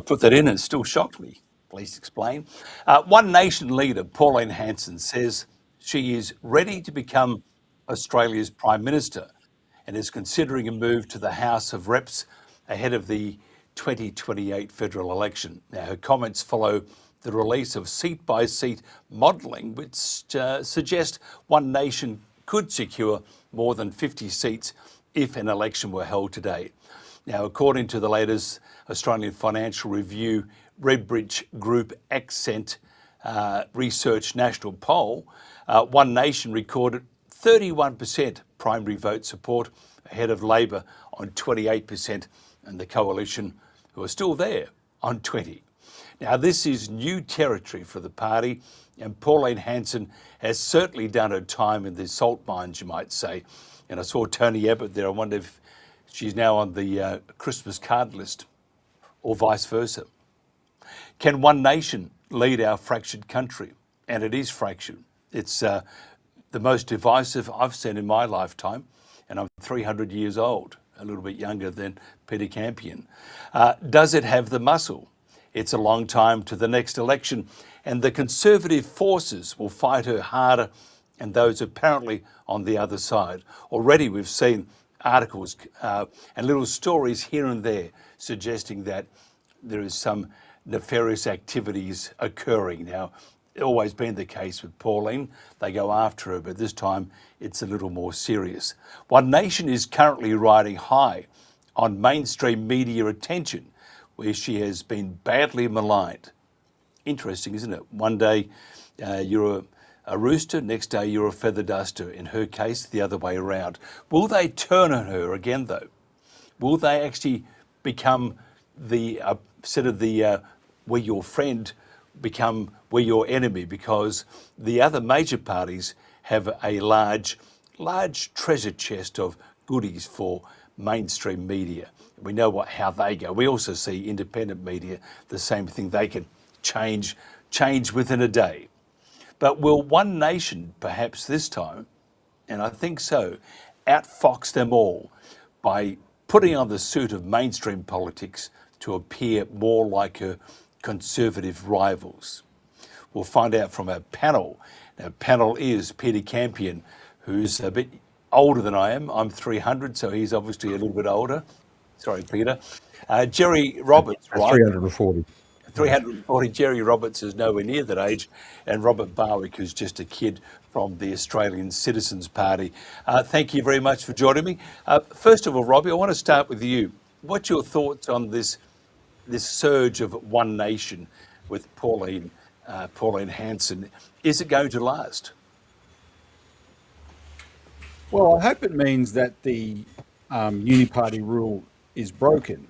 put that in and it still shocked me. Please explain. One Nation leader, Pauline Hanson, says she is ready to become Australia's Prime Minister and is considering a move to the House of Reps ahead of the 2028 federal election. Now, her comments follow the release of seat-by-seat modelling, which suggest One Nation could secure more than 50 seats if an election were held today. Now, according to the latest Australian Financial Review RedBridge Group Accent Research National Poll, One Nation recorded 31% primary vote support ahead of Labor on 28% and the Coalition, who are still there, on 20%. Now, this is new territory for the party, and Pauline Hanson has certainly done her time in the salt mines, you might say. And I saw Tony Abbott there. I wonder if she's now on the Christmas card list or vice versa. Can One Nation lead our fractured country? And it is fractured. It's the most divisive I've seen in my lifetime, and I'm 300 years old, a little bit younger than Peter Campion. Does it have the muscle? It's a long time to the next election, and the Conservative forces will fight her harder, and those apparently on the other side. Already we've seen articles and little stories here and there suggesting that there is some nefarious activities occurring. Now, it's always been the case with Pauline. They go after her, but this time it's a little more serious. One Nation is currently riding high on mainstream media attention, where she has been badly maligned. Interesting, isn't it? One day you're a rooster, next day you're a feather duster. In her case, the other way around. Will they turn on her again, though? Will they actually become the, instead of the we're your friend, become we're your enemy? Because the other major parties have a large treasure chest of goodies for mainstream media. We know how they go. We also see independent media, the same thing. They can change within a day. But will One Nation, perhaps this time, and I think so, outfox them all by putting on the suit of mainstream politics to appear more like her Conservative rivals? We'll find out from our panel. Our panel is Peter Campion, who's a bit older than I am. I'm 300, so he's obviously a little bit older. Sorry, Peter. Jerry Roberts, right? 340. 340. Jerry Roberts is nowhere near that age. And Robert Barwick, who's just a kid from the Australian Citizens Party. Thank you very much for joining me. First of all, Robbie, I want to start with you. What's your thoughts on this surge of One Nation with Pauline Hanson? Is it going to last? Well, I hope it means that the uniparty rule is broken.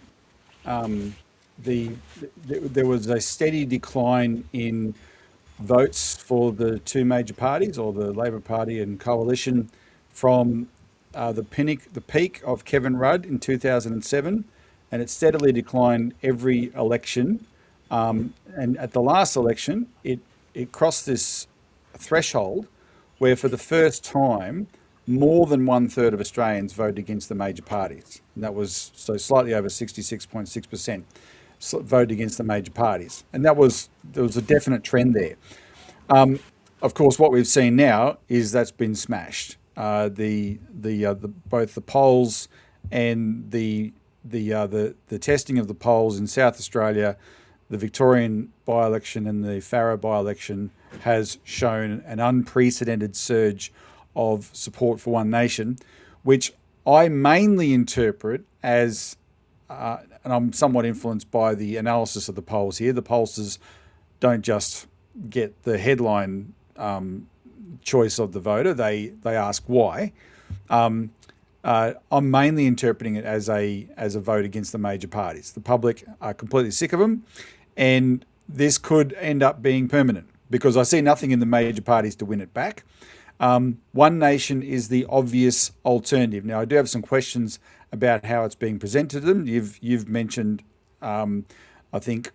There was a steady decline in votes for the two major parties, or the Labor Party and Coalition, from the peak of Kevin Rudd in 2007, and it steadily declined every election. And at the last election, it crossed this threshold where, for the first time, more than 1/3 of Australians voted against the major parties. And that was so slightly over 66.6% voted against the major parties. And there was a definite trend there. Of course, what we've seen now is that's been smashed. Both the polls and the testing of the polls in South Australia, the Victorian by-election and the Farrer by-election, has shown an unprecedented surge of support for One Nation, which I mainly interpret as, and I'm somewhat influenced by the analysis of the polls here. The pollsters don't just get the headline choice of the voter; they ask why. I'm mainly interpreting it as a vote against the major parties. The public are completely sick of them, and this could end up being permanent, because I see nothing in the major parties to win it back. One Nation is the obvious alternative. Now, I do have some questions about how it's being presented to them. You've mentioned, I think,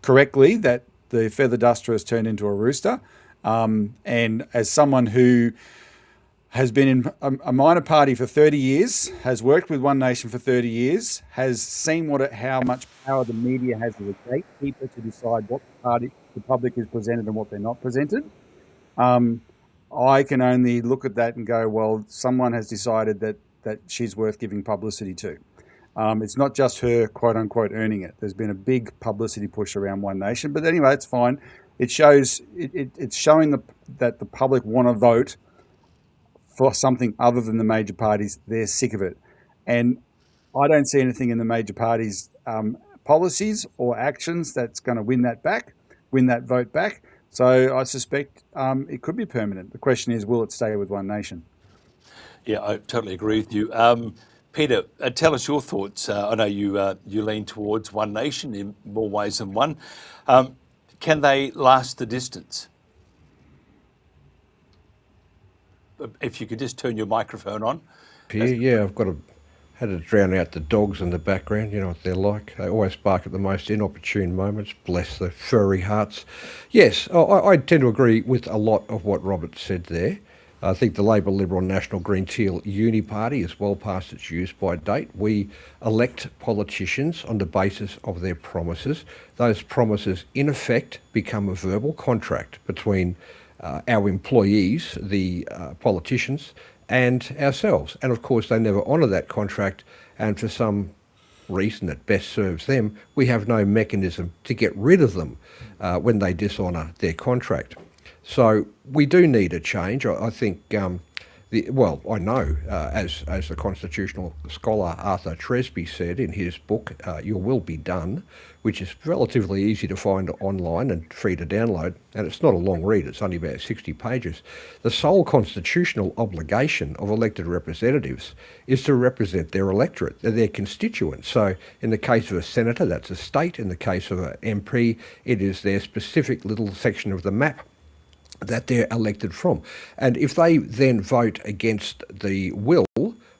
correctly, that the feather duster has turned into a rooster. And as someone who has been in a minor party for 30 years, has worked with One Nation for 30 years, has seen how much power the media has as a gatekeeper to decide what party the public is presented and what they're not presented. I can only look at that and go, well, someone has decided that she's worth giving publicity to. It's not just her, quote unquote, earning it. There's been a big publicity push around One Nation, but anyway, it's fine. It shows it's showing that the public want to vote for something other than the major parties. They're sick of it, and I don't see anything in the major parties' policies or actions that's going to win that vote back. So I suspect it could be permanent. The question is, will it stay with One Nation? Yeah, I totally agree with you. Peter, tell us your thoughts. I know you lean towards One Nation in more ways than one. Can they last the distance? If you could just turn your microphone on. Yeah, had to drown out the dogs in the background. You know what they're like. They always bark at the most inopportune moments. Bless their furry hearts. Yes, I tend to agree with a lot of what Robert said there. I think the Labor, Liberal, National, Green, Teal Uni Party is well past its use-by date. We elect politicians on the basis of their promises. Those promises, in effect, become a verbal contract between our employees, the politicians, and ourselves. And of course, they never honour that contract, and for some reason that best serves them, we have no mechanism to get rid of them when they dishonour their contract. So we do need a change. I think, I know, as the constitutional scholar Arthur Tresby said in his book, Your Will Be Done, which is relatively easy to find online and free to download, and it's not a long read, it's only about 60 pages. The sole constitutional obligation of elected representatives is to represent their electorate, their constituents. So in the case of a senator, that's a state. In the case of an MP, it is their specific little section of the map that they're elected from. And if they then vote against the will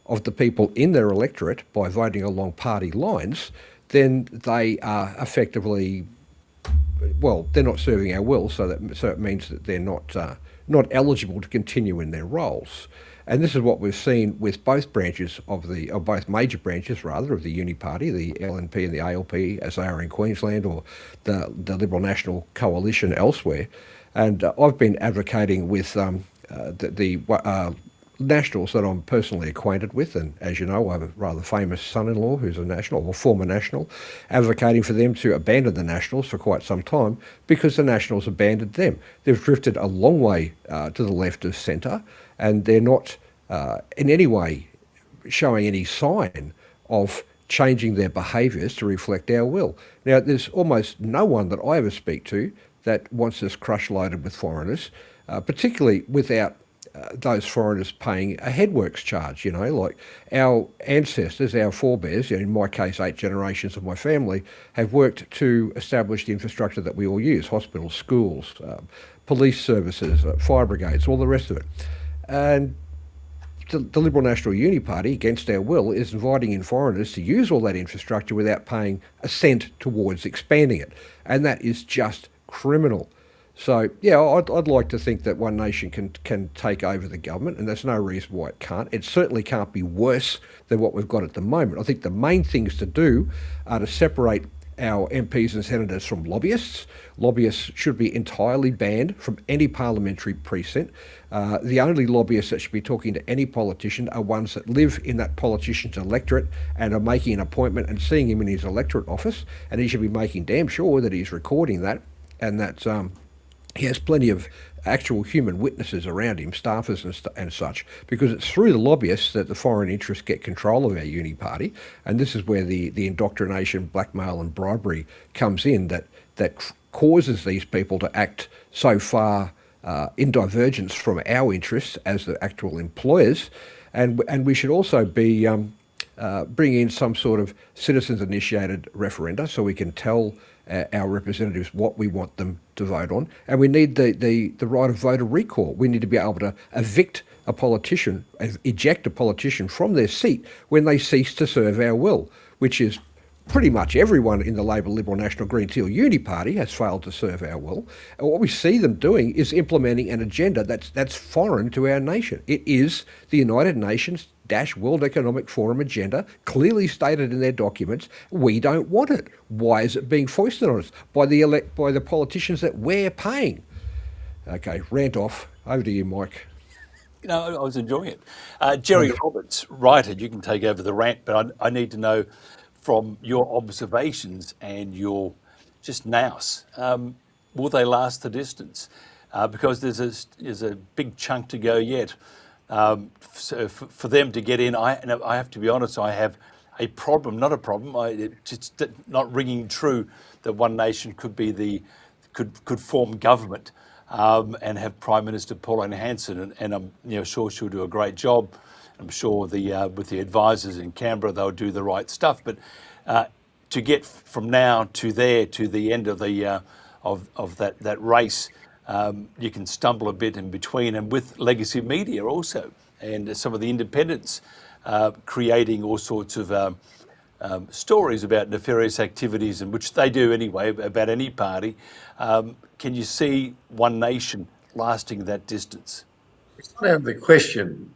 of the people in their electorate by voting along party lines, then they are effectively, they're not serving our will, so it means that they're not eligible to continue in their roles. And this is what we've seen with both branches both major branches of the Uni Party, the LNP and the ALP, as they are in Queensland, or the Liberal National Coalition elsewhere. And I've been advocating with the Nationals that I'm personally acquainted with, and as you know, I have a rather famous son-in-law who's a National, or former National, advocating for them to abandon the Nationals for quite some time because the Nationals abandoned them. They've drifted a long way to the left of centre, and they're not in any way showing any sign of changing their behaviours to reflect our will. Now, there's almost no one that I ever speak to that wants us crush-loaded with foreigners, particularly without those foreigners paying a headworks charge, like our ancestors, our forebears, in my case, 8 generations of my family, have worked to establish the infrastructure that we all use: hospitals, schools, police services, fire brigades, all the rest of it. And the Liberal National Uni Party, against our will, is inviting in foreigners to use all that infrastructure without paying a cent towards expanding it. And that is just criminal. So, yeah, I'd like to think that One Nation can take over the government, and there's no reason why it can't. It certainly can't be worse than what we've got at the moment. I think the main things to do are to separate our MPs and senators from lobbyists. Lobbyists should be entirely banned from any parliamentary precinct. The only lobbyists that should be talking to any politician are ones that live in that politician's electorate and are making an appointment and seeing him in his electorate office, and he should be making damn sure that he's recording that, and that he has plenty of actual human witnesses around him, staffers and such, because it's through the lobbyists that the foreign interests get control of our uni party. And this is where the indoctrination, blackmail and bribery comes in, that causes these people to act so far in divergence from our interests as the actual employers. And we should also be bring in some sort of citizens-initiated referenda so we can tell our representatives what we want them to vote on. And we need the right of voter recall. We need to be able to eject a politician from their seat when they cease to serve our will, which is pretty much everyone in the Labor, Liberal, National, Green, Teal Uni Party has failed to serve our will. And what we see them doing is implementing an agenda that's foreign to our nation. It is the United Nations World Economic Forum agenda, clearly stated in their documents. We don't want it. Why is it being foisted on us by the politicians that we're paying? Okay, rant off. Over to you, Mike. I was enjoying it. Jerry Roberts, writer, you can take over the rant, but I need to know from your observations and your just nous, will they last the distance? Because there's a big chunk to go yet. So for them to get in, I have to be honest, I have a problem, not a problem, it's not ringing true that One Nation could form government and have Prime Minister Pauline Hanson, and I'm sure she'll do a great job. I'm sure with the advisors in Canberra, they'll do the right stuff. But to get from now to there to the end of that race, you can stumble a bit in between, and with legacy media also, and some of the independents creating all sorts of stories about nefarious activities, and which they do anyway about any party. Can you see One Nation lasting that distance? It's not out of the question,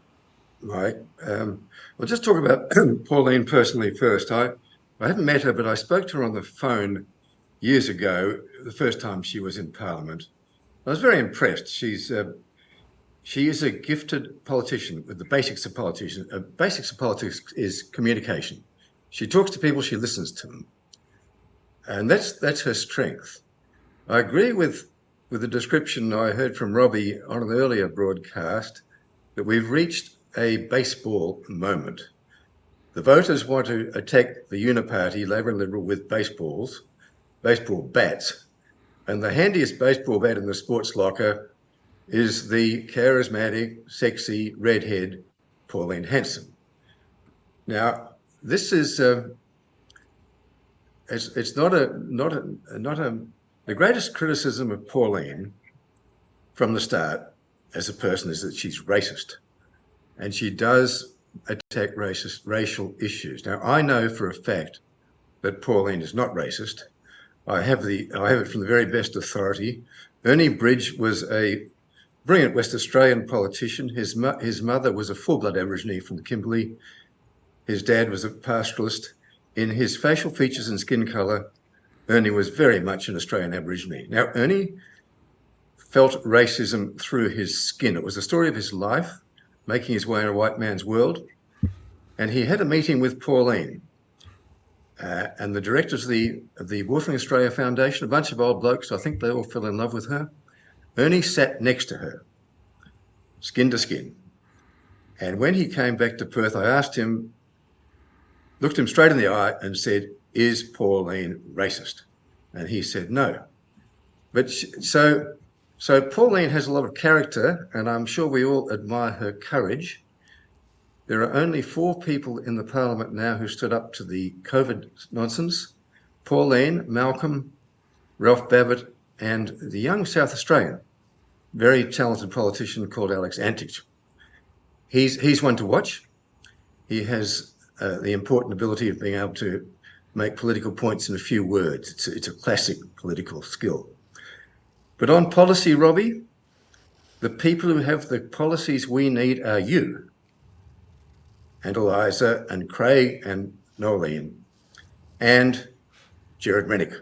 Mike. I'll just talk about Pauline personally first. I haven't met her, but I spoke to her on the phone years ago, the first time she was in Parliament. I was very impressed. She is a gifted politician with the basics of politics. Basics of politics is communication. She talks to people, she listens to them. And that's her strength. I agree with the description I heard from Robbie on an earlier broadcast that we've reached a baseball moment. The voters want to attack the Uniparty, Labor and Liberal, with baseball bats. And the handiest baseball bat in the sports locker is the charismatic, sexy, redhead Pauline Hanson. Now, this is it's not a the greatest criticism of Pauline from the start as a person is that she's racist, and she does attack racial issues. Now, I know for a fact that Pauline is not racist. I have it from the very best authority. Ernie Bridge was a brilliant West Australian politician. His mother was a full-blood Aborigine from the Kimberley. His dad was a pastoralist. In his facial features and skin colour, Ernie was very much an Australian Aborigine. Now, Ernie felt racism through his skin. It was the story of his life, making his way in a white man's world. And he had a meeting with Pauline and the directors of the Watering Australia Foundation, a bunch of old blokes. I think they all fell in love with her. Ernie sat next to her, skin to skin. And when he came back to Perth, I asked him, looked him straight in the eye and said, "Is Pauline racist?" And he said no. But so Pauline has a lot of character, and I'm sure we all admire her courage. There are only 4 people in the Parliament now who stood up to the COVID nonsense: Pauline, Malcolm, Ralph Babbitt, and the young South Australian, very talented politician called Alex Antich. He's one to watch. He has the important ability of being able to make political points in a few words. It's a classic political skill. But on policy, Robbie, the people who have the policies we need are you, and Eliza, and Craig, and Nolene, and Jared Rennick.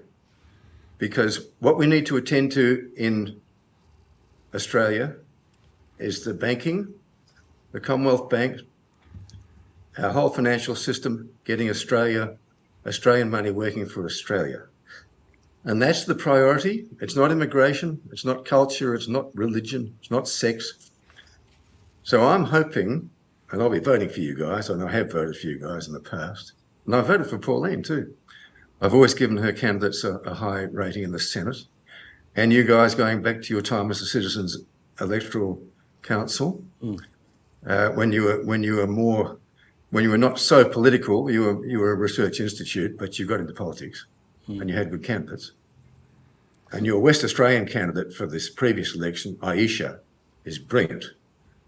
Because what we need to attend to in Australia is the banking, the Commonwealth Bank, our whole financial system, getting Australian money working for Australia. And that's the priority. It's not immigration, it's not culture, it's not religion, it's not sex. So I'm hoping, and I'll be voting for you guys, and I have voted for you guys in the past, and I voted for Pauline too. I've always given her candidates a high rating in the Senate. And you guys, going back to your time as the Citizens Electoral Council, when you were not so political, you were a research institute, but you got into politics and you had good candidates. And your West Australian candidate for this previous election, Aisha, is brilliant.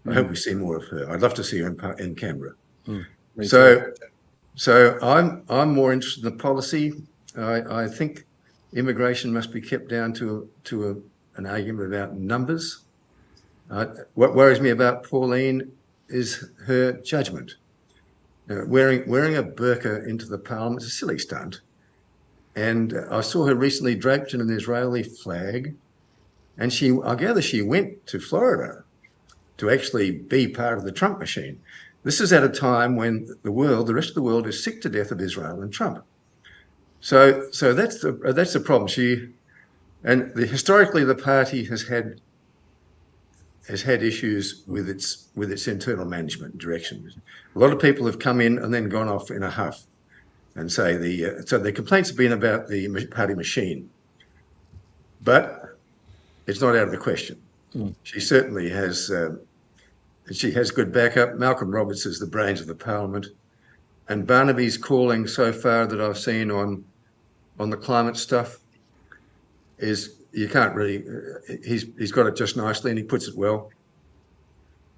I hope we see more of her. I'd love to see her in Canberra. So So I'm more interested in the policy. I think immigration must be kept down to an argument about numbers. What worries me about Pauline is her judgment. Wearing a burqa into the parliament is a silly stunt. And I saw her recently draped in an Israeli flag, and I gather she went to Florida to actually be part of the Trump machine. This is at a time when the rest of the world is sick to death of Israel and Trump. So that's the problem. Historically the party has had issues with its internal management direction. A lot of people have come in and then gone off in a huff and say so the complaints have been about the party machine, but it's not out of the question. She certainly has. She has good backup. Malcolm Roberts is the brains of the parliament, and Barnaby's calling so far that I've seen on the climate stuff is you can't really. He's got it just nicely, and he puts it well.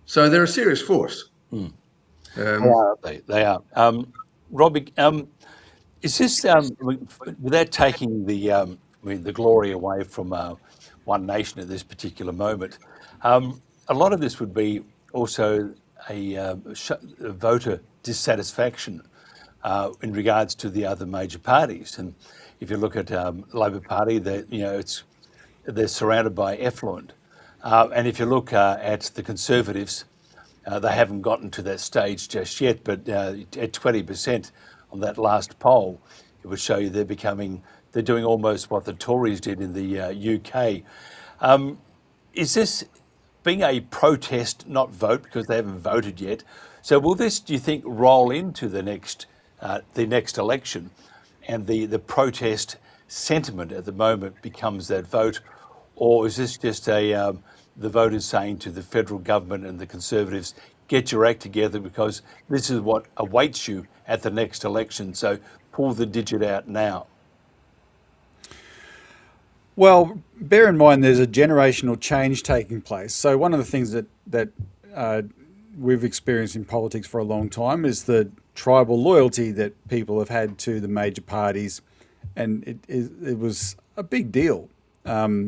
So they're a serious force. They are. Robbie, is this without taking the glory away from One Nation at this particular moment? A lot of this would be also a voter dissatisfaction in regards to the other major parties. And if you look at the Labor Party, they're surrounded by effluent. And if you look at the Conservatives, they haven't gotten to that stage just yet, but at 20% on that last poll, it would show you they're doing almost what the Tories did in the UK. Is this being a protest, not vote, because they haven't voted yet? So will this, do you think, roll into the next election, and the protest sentiment at the moment becomes that vote, or is this just the voters saying to the federal government and the Conservatives, get your act together because this is what awaits you at the next election, so pull the digit out now? Well, bear in mind there's a generational change taking place. So one of the things that we've experienced in politics for a long time is the tribal loyalty that people have had to the major parties, and it was a big deal. How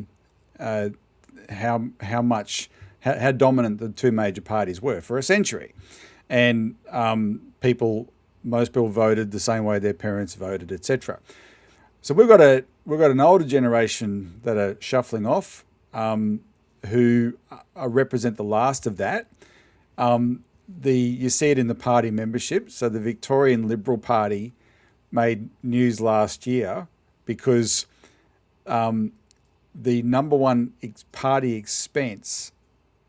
dominant the two major parties were for a century, and most people voted the same way their parents voted, etc. So we've got an older generation that are shuffling off, who represent the last of that. You see it in the party membership. So the Victorian Liberal Party made news last year because the number one party expense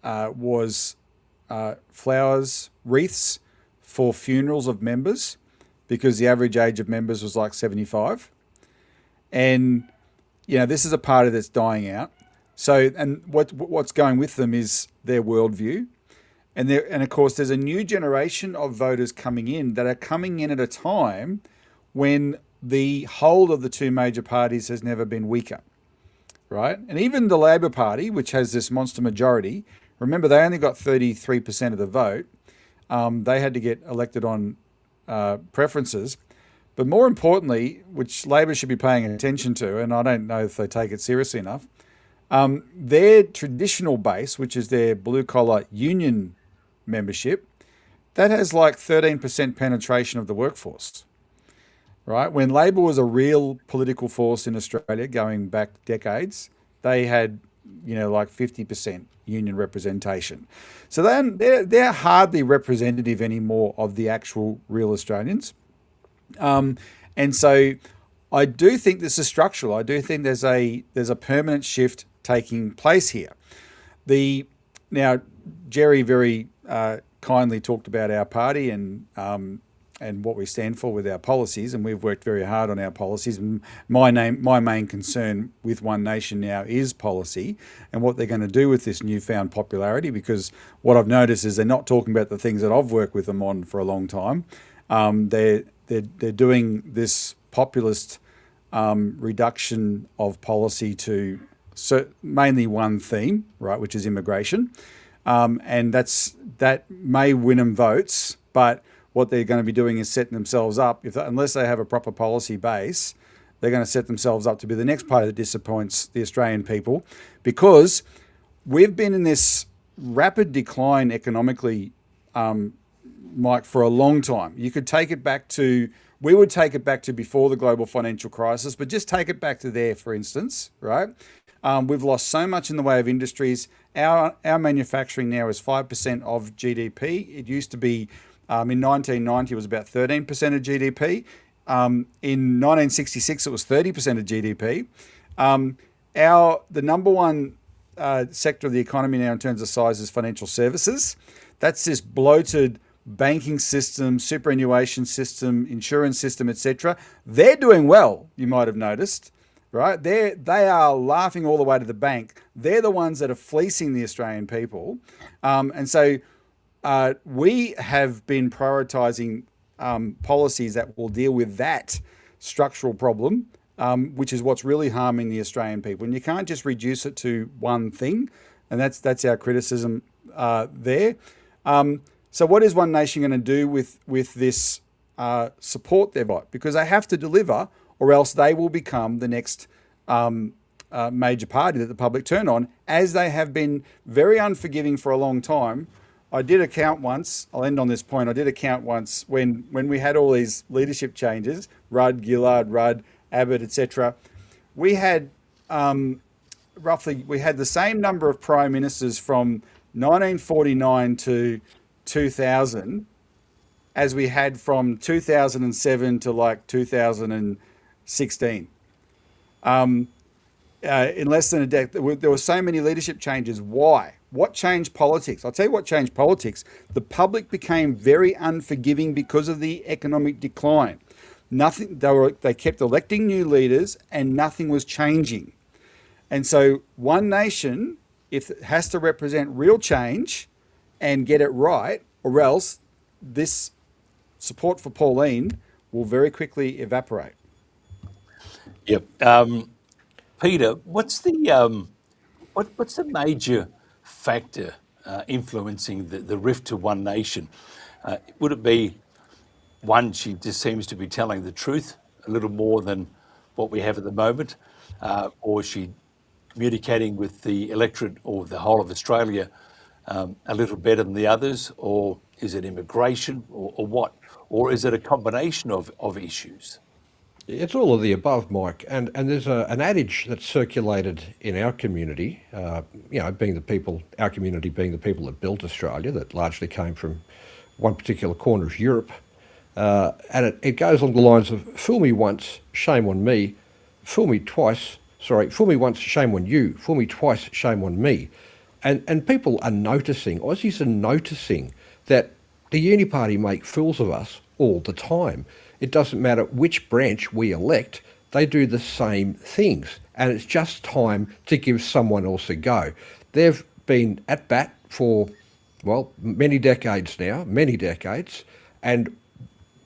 was flowers, wreaths for funerals of members, because the average age of members was like 75. And, this is a party that's dying out. So, and what's going with them is their worldview. And of course, there's a new generation of voters coming in that are coming in at a time when the hold of the two major parties has never been weaker, right? And even the Labor Party, which has this monster majority, remember they only got 33% of the vote. They had to get elected on preferences. But more importantly, which Labor should be paying attention to, and I don't know if they take it seriously enough, their traditional base, which is their blue-collar union membership, that has like 13% penetration of the workforce, right? When Labor was a real political force in Australia going back decades, they had, like 50% union representation. So they're hardly representative anymore of the actual real Australians. And so I do think this is structural. I do think there's a permanent shift taking place here. Now Jerry very kindly talked about our party and what we stand for with our policies, and we've worked very hard on our policies. And my main concern with One Nation now is policy and what they're going to do with this newfound popularity, because what I've noticed is they're not talking about the things that I've worked with them on for a long time. They're doing this populist reduction of policy to mainly one theme, right, which is immigration, and that may win them votes. But what they're going to be doing is setting themselves up, unless they have a proper policy base, they're going to set themselves up to be the next party that disappoints the Australian people, because we've been in this rapid decline economically, Mike, for a long time. You could take it back to, we would take it back to before the global financial crisis, but just take it back to there, for instance, right? We've lost so much in the way of industries. Our manufacturing now is 5% of GDP. It used to be, in 1990, it was about 13% of GDP. In 1966, it was 30% of GDP. The number one sector of the economy now in terms of size is financial services. That's this bloated banking system, superannuation system, insurance system, etc. They're doing well, you might have noticed, right? They are laughing all the way to the bank. They're the ones that are fleecing the Australian people. And so we have been prioritising policies that will deal with that structural problem, which is what's really harming the Australian people. And you can't just reduce it to one thing, and that's our criticism there. So what is One Nation going to do with this support they've got? Because they have to deliver, or else they will become the next major party that the public turn on, as they have been very unforgiving for a long time. I did a count once, I'll end on this point, I did a count once when we had all these leadership changes, Rudd, Gillard, Rudd, Abbott, etc. We had we had the same number of prime ministers from 1949 to 2000 as we had from 2007 to like 2016. In less than a decade, there were so many leadership changes. Why? What changed politics? I'll tell you what changed politics. The public became very unforgiving because of the economic decline. They kept electing new leaders and nothing was changing. And so One Nation, if it has to represent real change and get it right, or else this support for Pauline will very quickly evaporate. Yep. Peter, what's the major factor influencing the rift to One Nation? Would it be, one, she just seems to be telling the truth a little more than what we have at the moment, or is she communicating with the electorate or the whole of Australia a little better than the others, or is it immigration, or what? Or is it a combination of issues? It's all of the above, Mike. And there's an adage that's circulated in our community, being the people, our community being the people that built Australia, that largely came from one particular corner of Europe. And it goes along the lines of, fool me once, shame on me. Fool me once, shame on you. Fool me twice, shame on me. And people are noticing, Aussies are noticing, that the Uni Party make fools of us all the time. It doesn't matter which branch we elect, they do the same things. And it's just time to give someone else a go. They've been at bat for, many decades now, and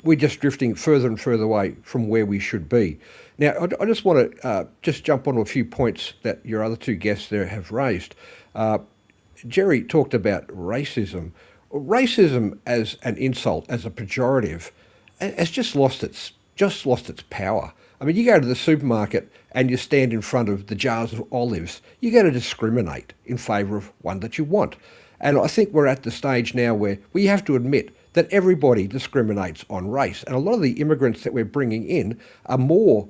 we're just drifting further and further away from where we should be. Now, I just want to just jump on a few points that your other two guests there have raised. Jerry talked about racism. Racism as an insult, as a pejorative, has just lost its power. I mean, you go to the supermarket and you stand in front of the jars of olives, you're going to discriminate in favour of one that you want. And I think we're at the stage now where we have to admit that everybody discriminates on race. And a lot of the immigrants that we're bringing in are more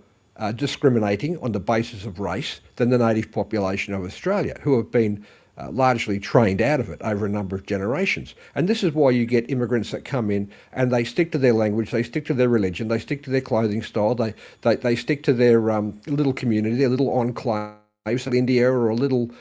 discriminating on the basis of race than the native population of Australia, who have been largely trained out of it over a number of generations. And this is why you get immigrants that come in and they stick to their language, they stick to their religion, they stick to their clothing style, they stick to their little community, their little enclaves, like India or a little,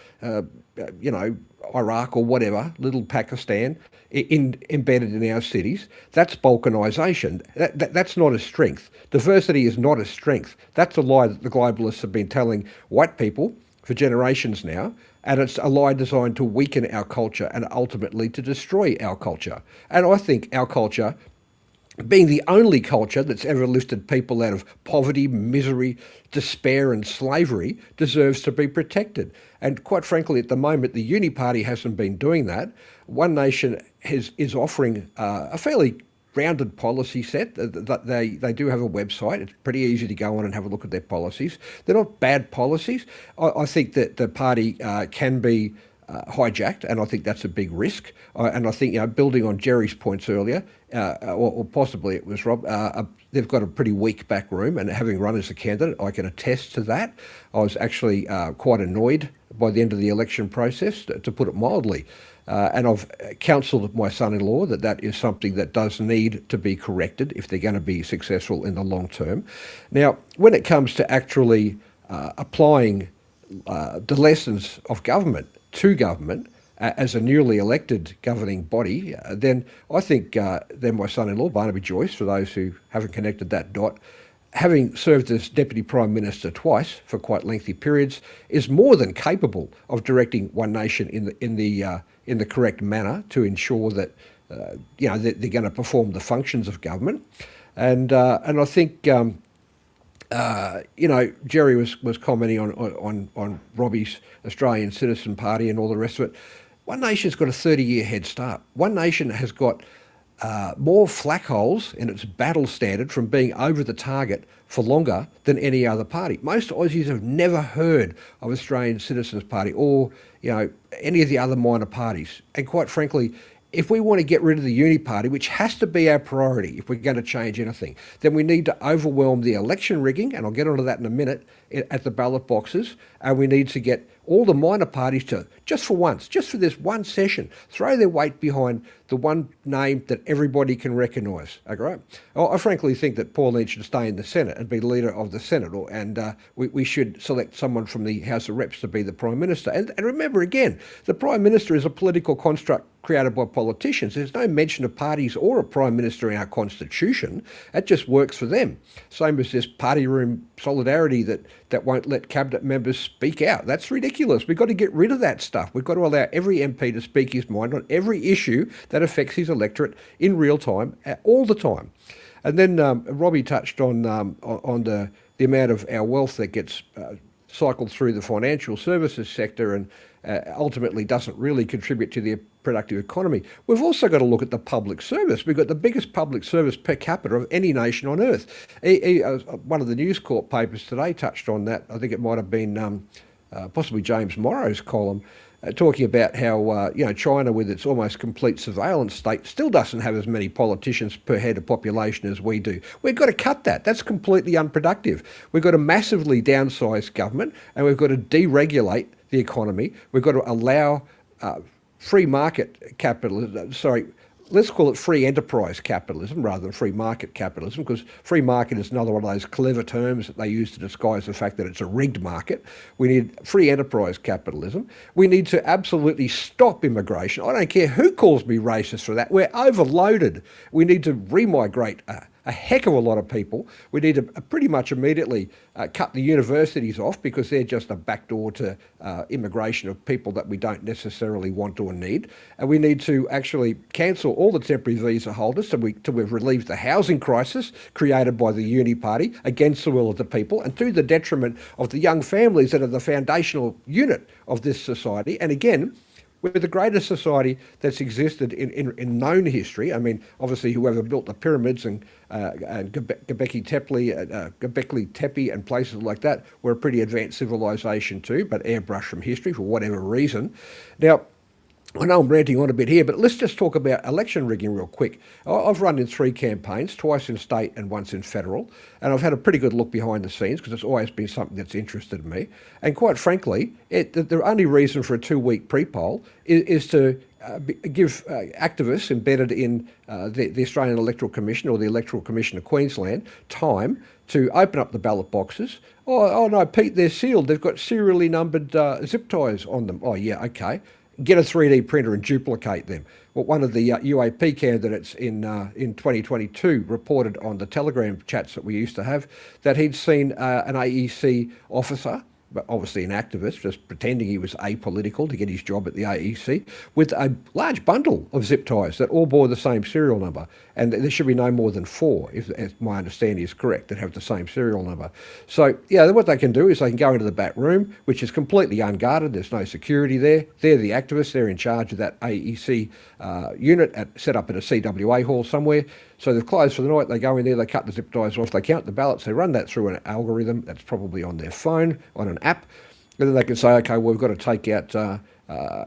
Iraq or whatever, little Pakistan, embedded in our cities. That's balkanisation. That's not a strength. Diversity is not a strength. That's a lie that the globalists have been telling white people for generations now, and it's a lie designed to weaken our culture and ultimately to destroy our culture. And I think our culture, being the only culture that's ever lifted people out of poverty, misery, despair and slavery, deserves to be protected. And quite frankly, at the moment, the Uni Party hasn't been doing that. One Nation is offering a fairly grounded policy set. They do have a website. It's pretty easy to go on and have a look at their policies. They're not bad policies. I think that the party can be hijacked, and I think that's a big risk. And I think, building on Jerry's points earlier, or possibly it was Rob, they've got a pretty weak back room, and having run as a candidate, I can attest to that. I was actually quite annoyed by the end of the election process, to put it mildly. And I've counselled my son-in-law that is something that does need to be corrected if they're going to be successful in the long term. Now, when it comes to actually applying the lessons of government to government as a newly elected governing body, then I think then my son-in-law, Barnaby Joyce, for those who haven't connected that dot, having served as Deputy Prime Minister twice for quite lengthy periods, is more than capable of directing One Nation in the correct manner to ensure that they're going to perform the functions of government. And I think Jerry was commenting on Robbie's Australian Citizen Party and all the rest of it. One Nation's got a 30-year head start. One Nation has got more flak holes in its battle standard from being over the target for longer than any other party. Most Aussies have never heard of Australian Citizens Party or any of the other minor parties. And quite frankly, if we want to get rid of the uni party, which has to be our priority if we're going to change anything, then we need to overwhelm the election rigging, and I'll get onto that in a minute, at the ballot boxes, and we need to get all the minor parties to, just for once, just for this one session, throw their weight behind the one name that everybody can recognise. Okay? I frankly think that Pauline should stay in the Senate and be leader of the Senate, and we should select someone from the House of Reps to be the Prime Minister. And remember again, the Prime Minister is a political construct created by politicians. There's no mention of parties or a Prime Minister in our Constitution. That just works for them. Same as this party room solidarity that won't let cabinet members speak out. That's ridiculous. We've got to get rid of that stuff. We've got to allow every MP to speak his mind on every issue that affects his electorate in real time, all the time. And then Robbie touched on the amount of our wealth that gets cycled through the financial services sector and ultimately doesn't really contribute to the productive economy. We've also got to look at the public service. We've got the biggest public service per capita of any nation on earth. One of the News Corp papers today touched on that. I think it might have been possibly James Morrow's column, talking about how China, with its almost complete surveillance state, still doesn't have as many politicians per head of population as we do. We've got to cut that. That's completely unproductive. We've got to massively downsize government, and we've got to deregulate the economy. We've got to allow free market capitalism, let's call it free enterprise capitalism rather than free market capitalism, because free market is another one of those clever terms that they use to disguise the fact that it's a rigged market. We need free enterprise capitalism. We need to absolutely stop immigration. I don't care who calls me racist for that. We're overloaded. We need to remigrate a heck of a lot of people. We need to pretty much immediately cut the universities off, because they're just a backdoor to immigration of people that we don't necessarily want or need. And we need to actually cancel all the temporary visa holders till we've relieved the housing crisis created by the uni party against the will of the people, and to the detriment of the young families that are the foundational unit of this society. And again, we're the greatest society that's existed in known history. I mean, obviously, whoever built the pyramids and Göbekli Tepe and places like that were a pretty advanced civilization too, but airbrushed from history for whatever reason. Now, I know I'm ranting on a bit here, but let's just talk about election rigging real quick. I've run in 3 campaigns, twice in state and once in federal, and I've had a pretty good look behind the scenes, because it's always been something that's interested me. And quite frankly, the only reason for a 2-week pre-poll is to give activists embedded in the Australian Electoral Commission or the Electoral Commission of Queensland time to open up the ballot boxes. Oh no, Pete, they're sealed. They've got serially numbered zip ties on them. Oh yeah, okay. Get a 3D printer and duplicate them. Well, one of the UAP candidates in 2022 reported on the Telegram chats that we used to have that he'd seen an AEC officer but obviously an activist, just pretending he was apolitical to get his job at the AEC, with a large bundle of zip ties that all bore the same serial number. And there should be no more than 4, if my understanding is correct, that have the same serial number. So, yeah, what they can do is they can go into the back room, which is completely unguarded. There's no security there. They're the activists. They're in charge of that AEC unit set up at a CWA hall somewhere. So they've closed for the night. They go in there, they cut the zip ties off, they count the ballots, they run that through an algorithm that's probably on their phone, on an app. And then they can say, okay, well, we've got to take out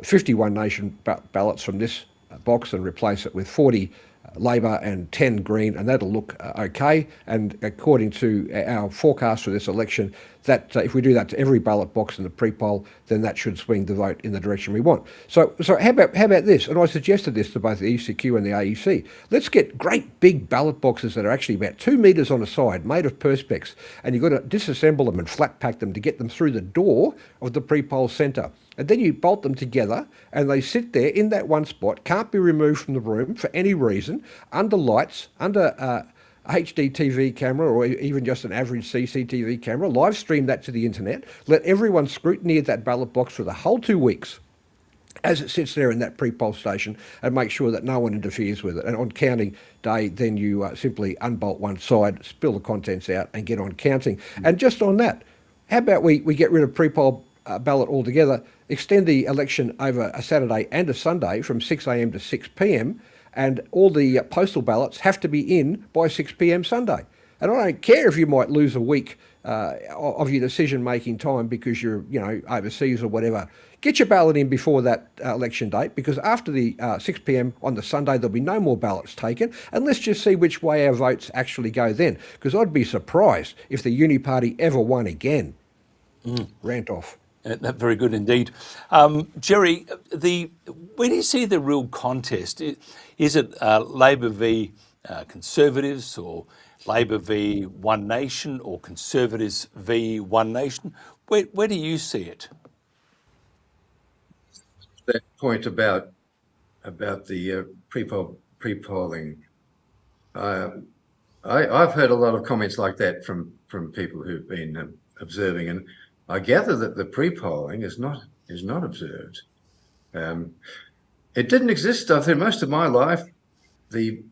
51 Nation ballots from this box and replace it with 40 Labor and 10 Green, and that'll look okay. And according to our forecast for this election, that if we do that to every ballot box in the pre-poll, then that should swing the vote in the direction we want. So how about this? And I suggested this to both the ECQ and the AEC. Let's get great big ballot boxes that are actually about 2 metres on a side, made of Perspex, and you've got to disassemble them and flat pack them to get them through the door of the pre-poll centre. And then you bolt them together and they sit there in that one spot, can't be removed from the room for any reason, under lights, under HD TV camera or even just an average CCTV camera, live stream that to the internet, let everyone scrutiny that ballot box for the whole 2 weeks as it sits there in that pre-poll station, and make sure that no one interferes with it. And on counting day, then you simply unbolt one side, spill the contents out and get on counting. And just on that, how about we get rid of pre-poll ballot altogether, extend the election over a Saturday and a Sunday from 6 a.m. to 6 p.m, and all the postal ballots have to be in by 6 p.m. Sunday. And I don't care if you might lose a week of your decision-making time because you're, overseas or whatever. Get your ballot in before that election date, because after the 6 p.m. on the Sunday, there'll be no more ballots taken. And let's just see which way our votes actually go then, because I'd be surprised if the Uni Party ever won again. Rant off. Very good indeed. Jerry, where do you see the real contest? Is it Labor v Conservatives, or Labor v One Nation, or Conservatives v One Nation? Where do you see it? That point about the pre-polling, I've heard a lot of comments like that from people who've been observing, and I gather that the pre-polling is not observed. It didn't exist. I've said most of my life, the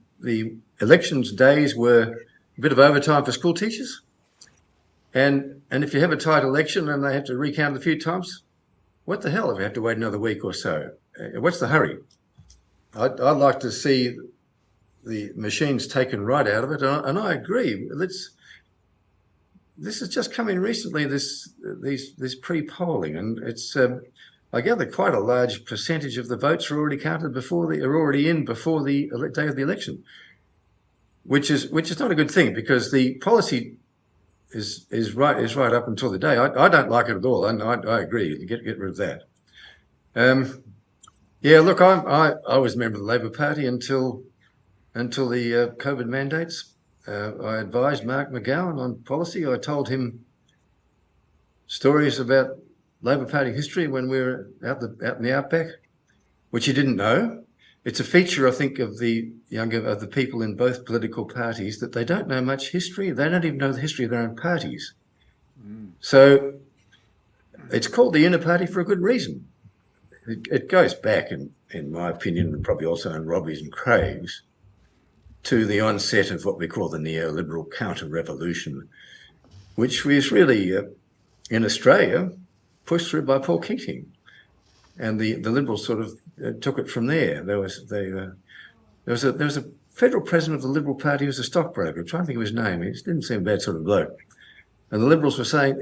elections days were a bit of overtime for school teachers, and if you have a tight election and they have to recount a few times, what the hell if you have to wait another week or so? What's the hurry? I'd like to see the machines taken right out of it, and I agree. This has just come in recently, this pre-polling, and it's I gather quite a large percentage of the votes are already counted before the day of the election, which is not a good thing, because the policy is right up until the day. I don't like it at all, and I agree. Get rid of that. Yeah, look, I was a member of the Labor Party until the COVID mandates. I advised Mark McGowan on policy. I told him stories about Labor Party history when we were out in the outback, which he didn't know. It's a feature, I think, of the people in both political parties, that they don't know much history. They don't even know the history of their own parties. So it's called the Inner Party for a good reason. It goes back, in my opinion, and probably also in Robbie's and Craig's, to the onset of what we call the neoliberal counter-revolution, which was really, in Australia, pushed through by Paul Keating. And the Liberals sort of took it from there. There was a federal president of the Liberal Party who was a stockbroker. I'm trying to think of his name. He didn't seem a bad sort of bloke. And the Liberals were saying,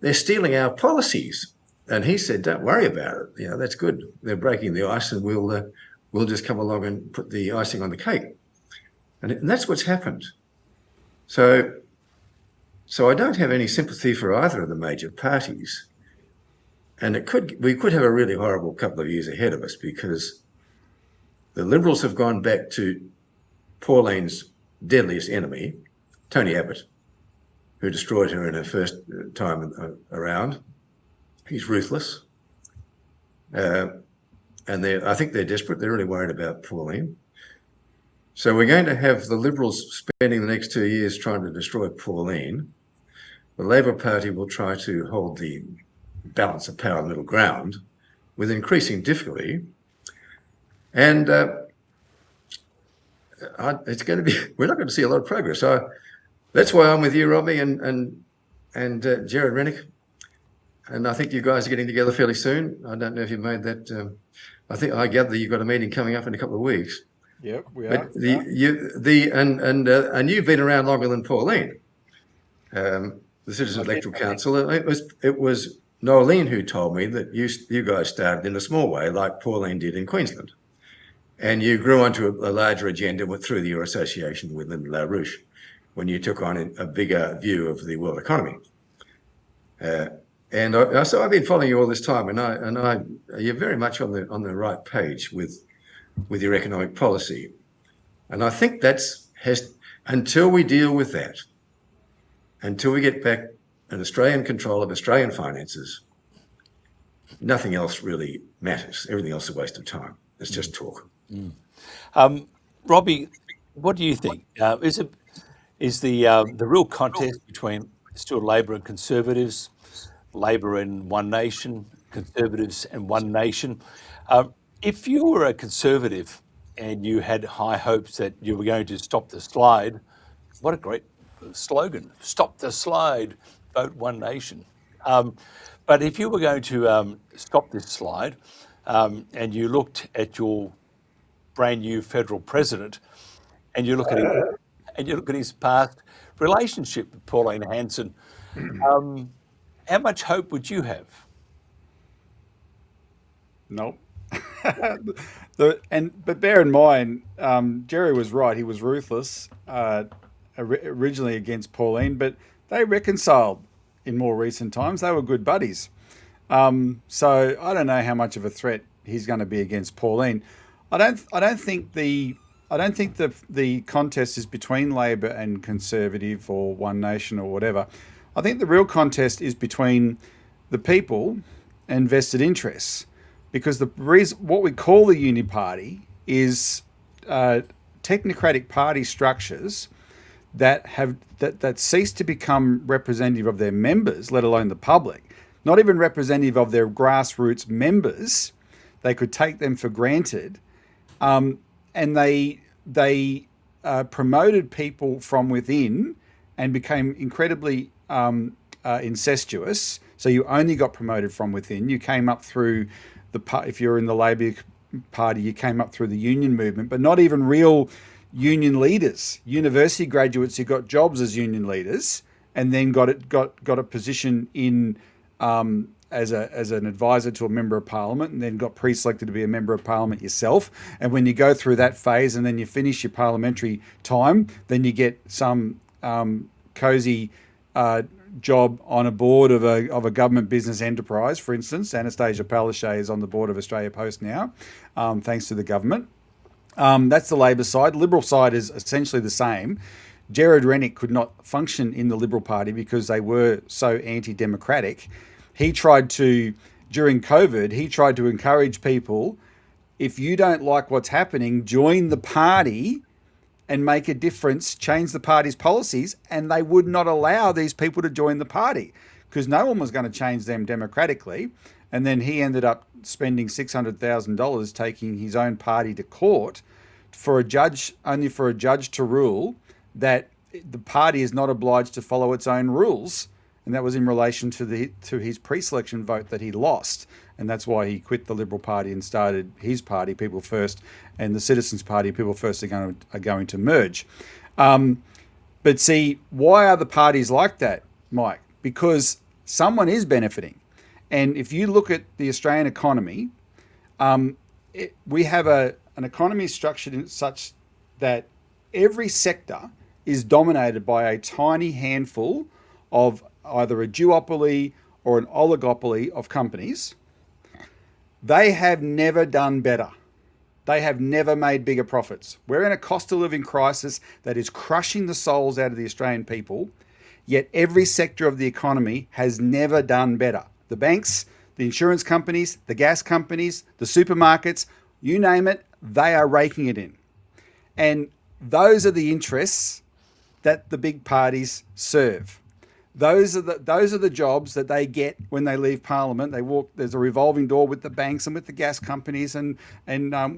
they're stealing our policies. And he said, don't worry about it. That's good. They're breaking the ice, and we'll just come along and put the icing on the cake. And that's what's happened. So I don't have any sympathy for either of the major parties. And we could have a really horrible couple of years ahead of us, because the Liberals have gone back to Pauline's deadliest enemy, Tony Abbott, who destroyed her in her first time around. He's ruthless. And I think they're desperate. They're really worried about Pauline. So we're going to have the Liberals spending the next 2 years trying to destroy Pauline, the Labor Party will try to hold the balance of power middle ground with increasing difficulty. And it's going to be, we're not going to see a lot of progress. So that's why I'm with you, Robbie, and Jared Rennick. And I think you guys are getting together fairly soon. I don't know if you made that. I gather you've got a meeting coming up in a couple of weeks. Yep, we are. But and you've been around longer than Pauline. The Citizens Electoral Council. It was Nolene who told me that you guys started in a small way, like Pauline did in Queensland, and you grew onto a larger agenda through your association with Lyndon LaRouche when you took on a bigger view of the world economy. So I've been following you all this time, and you're very much on the right page with your economic policy, and I think until we deal with that, until we get back an Australian control of Australian finances, nothing else really matters. Everything else is a waste of time. It's just talk. Robbie, what do you think? Is the real contest between still Labor and Conservatives, Labor and One Nation, Conservatives and One Nation? If you were a Conservative and you had high hopes that you were going to stop the slide, what a great slogan, stop the slide, vote One Nation. But if you were going to stop this slide and you looked at your brand new federal president and you look at his past relationship with Pauline Hanson, how much hope would you have? Nope. But bear in mind, Jerry was right. He was ruthless originally against Pauline, but they reconciled in more recent times. They were good buddies. So I don't know how much of a threat he's going to be against Pauline. I don't think the contest is between Labor and Conservative or One Nation or whatever. I think the real contest is between the people and vested interests, because the reason what we call the Uni Party is technocratic party structures that cease to become representative of their members, let alone the public, not even representative of their grassroots members. They could take them for granted, and they promoted people from within and became incredibly incestuous. So you only got promoted from within. You came up through if you're in the Labor Party, you came up through the union movement, but not even real union leaders. University graduates who got jobs as union leaders and then got a position in as an advisor to a member of parliament, and then got pre-selected to be a member of parliament yourself. And when you go through that phase and then you finish your parliamentary time, then you get some cozy job on a board of a government business enterprise. For instance, Anastasia Palaszczuk is on the board of Australia Post now, thanks to the government. That's the Labor side. Liberal side is essentially the same. Jared Rennick could not function in the Liberal Party because they were so anti-democratic. During COVID, he tried to encourage people, if you don't like what's happening, join the party and make a difference, change the party's policies, and they would not allow these people to join the party because no one was going to change them democratically. And then he ended up spending $600,000 taking his own party to court for a judge to rule that the party is not obliged to follow its own rules. And that was in relation to his pre-selection vote that he lost. And that's why he quit the Liberal Party and started his party, People First, and the Citizens Party, People First, are going to merge. But see, why are the parties like that, Mike? Because someone is benefiting. And if you look at the Australian economy, we have an economy structured in such that every sector is dominated by a tiny handful of either a duopoly or an oligopoly of companies. They have never done better. They have never made bigger profits. We're in a cost of living crisis that is crushing the souls out of the Australian people, yet every sector of the economy has never done better. The banks, the insurance companies, the gas companies, the supermarkets, you name it, they are raking it in. And those are the interests that the big parties serve. Those are the jobs that they get when they leave Parliament. They walk. There's a revolving door with the banks and with the gas companies and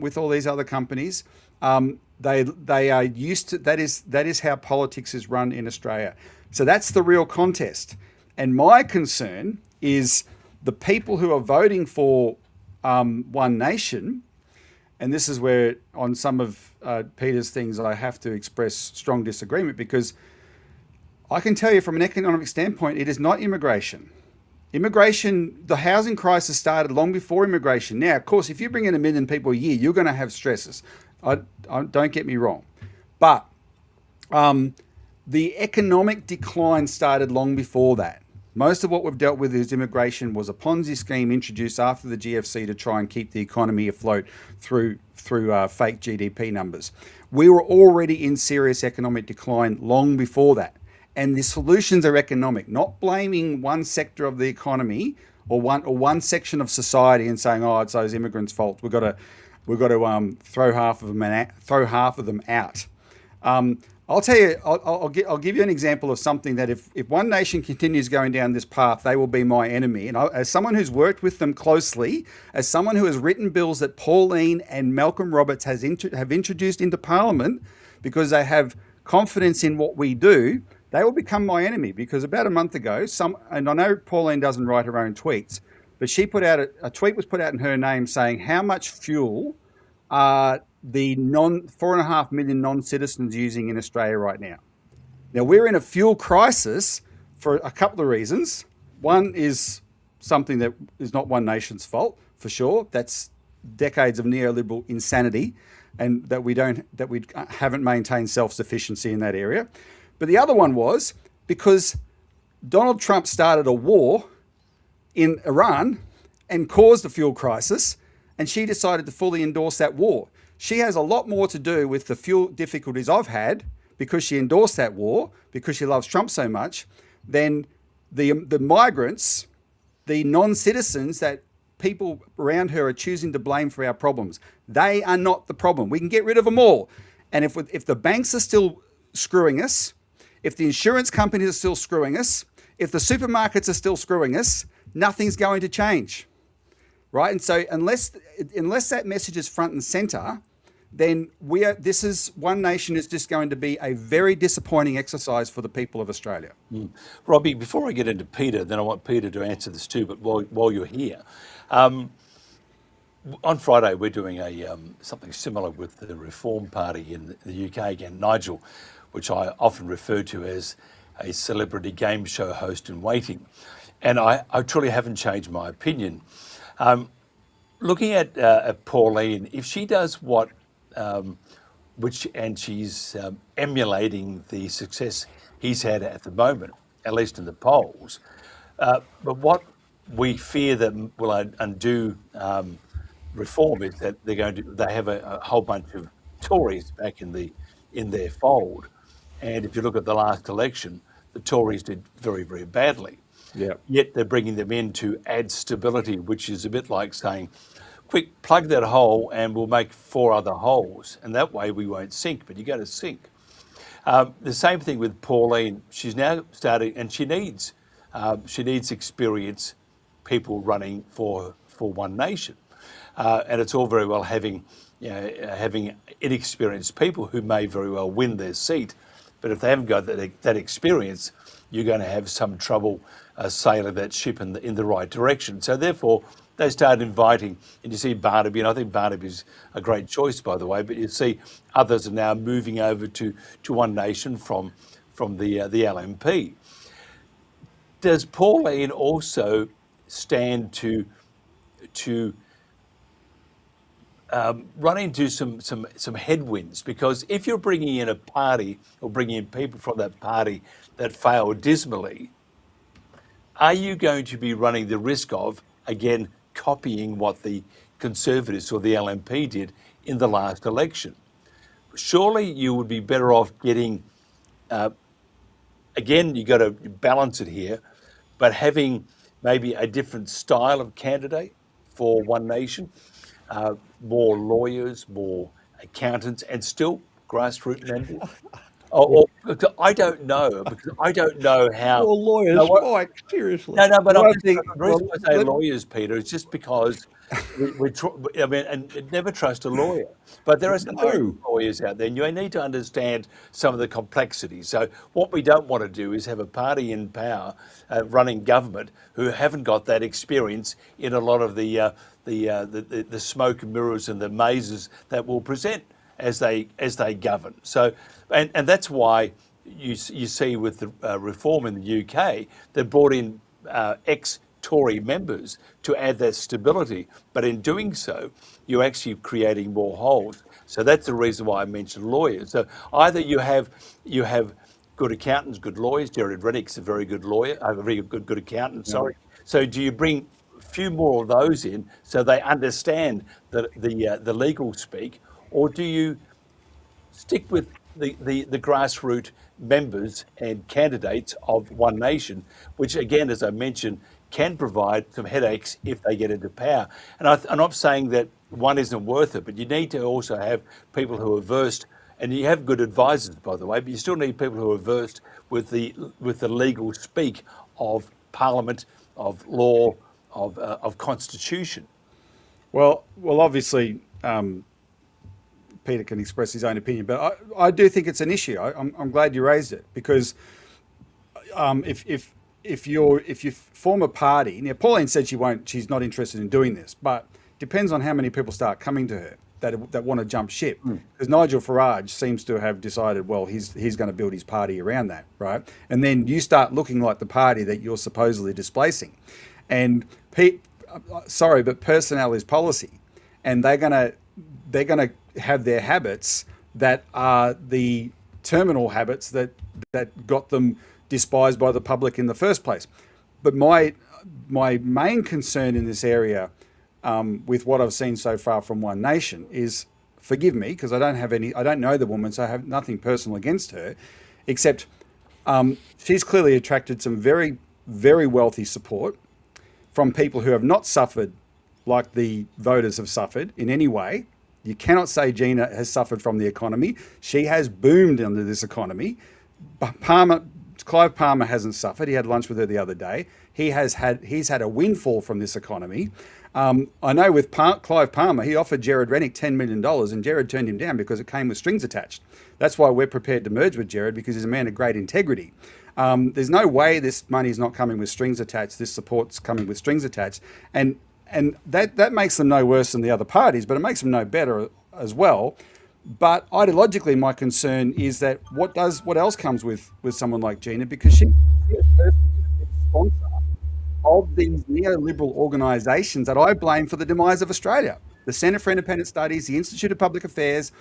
with all these other companies. They are used to that. Is how politics is run in Australia. So that's the real contest. And my concern is the people who are voting for One Nation. And this is where, on some of Peter's things, I have to express strong disagreement, because I can tell you from an economic standpoint, it is not immigration. Immigration, the housing crisis started long before immigration. Now, of course, if you bring in 1 million people a year, you're going to have stresses. Don't get me wrong. But the economic decline started long before that. Most of what we've dealt with is immigration was a Ponzi scheme introduced after the GFC to try and keep the economy afloat through fake GDP numbers. We were already in serious economic decline long before that. And the solutions are economic, not blaming one sector of the economy or one section of society and saying, oh, it's those immigrants' fault. We've got to throw half of them out. I'll tell you, I'll give you an example of something that if One Nation continues going down this path, they will be my enemy. And as someone who's worked with them closely, as someone who has written bills that Pauline and Malcolm Roberts have introduced into Parliament because they have confidence in what we do, they will become my enemy. Because about a month ago, and I know Pauline doesn't write her own tweets, but she put out a tweet was put out in her name saying how much fuel the 4.5 million non-citizens using in Australia right now. Now, we're in a fuel crisis for a couple of reasons. One is something that is not One Nation's fault, for sure. That's decades of neoliberal insanity, and that we haven't maintained self-sufficiency in that area. But the other one was because Donald Trump started a war in Iran and caused a fuel crisis, and she decided to fully endorse that war. She has a lot more to do with the fuel difficulties I've had because she endorsed that war, because she loves Trump so much, than the migrants, the non-citizens that people around her are choosing to blame for our problems. They are not the problem. We can get rid of them all. And if the banks are still screwing us, if the insurance companies are still screwing us, if the supermarkets are still screwing us, nothing's going to change. Right? And so unless that message is front and center, then One Nation is just going to be a very disappointing exercise for the people of Australia. Robbie, before I get into Peter, then I want Peter to answer this too, but while you're here, on Friday we're doing something similar with the Reform Party in the UK again, Nigel, which I often refer to as a celebrity game show host in waiting. And I truly haven't changed my opinion. Looking at Pauline, if she does and she's emulating the success he's had at the moment, at least in the polls, but what we fear that will undo reform is that they have a whole bunch of Tories back in their fold, and if you look at the last election, the Tories did very, very badly. Yeah. Yet they're bringing them in to add stability, which is a bit like saying, quick, plug that hole and we'll make 4 other holes. And that way we won't sink, but you're going to sink. The same thing with Pauline. She's now starting, and she needs experienced people running for One Nation. And it's all very well having inexperienced people who may very well win their seat. But if they haven't got that experience, you're going to have some trouble sailing that ship in the right direction. So therefore, they start inviting, and you see Barnaby, and I think Barnaby's a great choice, by the way, but you see others are now moving over to One Nation from the LNP. Does Pauline also stand to run into some headwinds? Because if you're bringing in a party or bringing in people from that party that failed dismally, are you going to be running the risk of, again, copying what the Conservatives or the LNP did in the last election? Surely you would be better off getting, again, you got to balance it here, but having maybe a different style of candidate for One Nation, more lawyers, more accountants, and still grassroots members. I don't know, because I don't know how. Your lawyers, Mike, seriously. But Well, I the think, reason well, I say lawyers, Peter, is just because I mean, and never trust a lawyer. But there are some very good No. lawyers out there, and you need to understand some of the complexities. So what we don't want to do is have a party in power running government who haven't got that experience in a lot of the smoke and mirrors and the mazes that will present as they govern. So, and that's why you see with the reform in the UK, they brought in ex-Tory members to add that stability. But in doing so, you're actually creating more holes. So that's the reason why I mentioned lawyers. So either you have good accountants, good lawyers. Jared Rennick's a very good lawyer, a very good accountant. Sorry. So do you bring a few more of those in so they understand the legal speak, or do you stick with the grassroots members and candidates of One Nation, which again, as I mentioned, can provide some headaches if they get into power? And I'm not saying that one isn't worth it, but you need to also have people who are versed, and you have good advisors, by the way, but you still need people who are versed with the legal speak of Parliament, of law, of constitution. well, obviously, Peter can express his own opinion, but I do think it's an issue. I'm glad you raised it, because if you form a party, now Pauline said she's not interested in doing this, but depends on how many people start coming to her that want to jump ship. Because Nigel Farage seems to have decided, well, he's going to build his party around that, right? And then you start looking like the party that you're supposedly displacing. And sorry, but personnel is policy, and they're going to have their habits that are the terminal habits that got them despised by the public in the first place. But my main concern in this area, with what I've seen so far from One Nation, is, forgive me, because I don't know the woman, so I have nothing personal against her, except she's clearly attracted some very, very wealthy support from people who have not suffered like the voters have suffered in any way. You cannot say Gina has suffered from the economy. She has boomed under this economy. Clive Palmer hasn't suffered. He had lunch with her the other day. He's had a windfall from this economy. I know with Clive Palmer, he offered Jared Rennick $10 million, and Jared turned him down because it came with strings attached. That's why we're prepared to merge with Jared, because he's a man of great integrity. There's no way this money is not coming with strings attached. This support's coming with strings attached. And that makes them no worse than the other parties, but it makes them no better as well. But ideologically, my concern is that what else comes with someone like Gina, because she's a sponsor of these neoliberal organisations that I blame for the demise of Australia. The Centre for Independent Studies, the Institute of Public Affairs,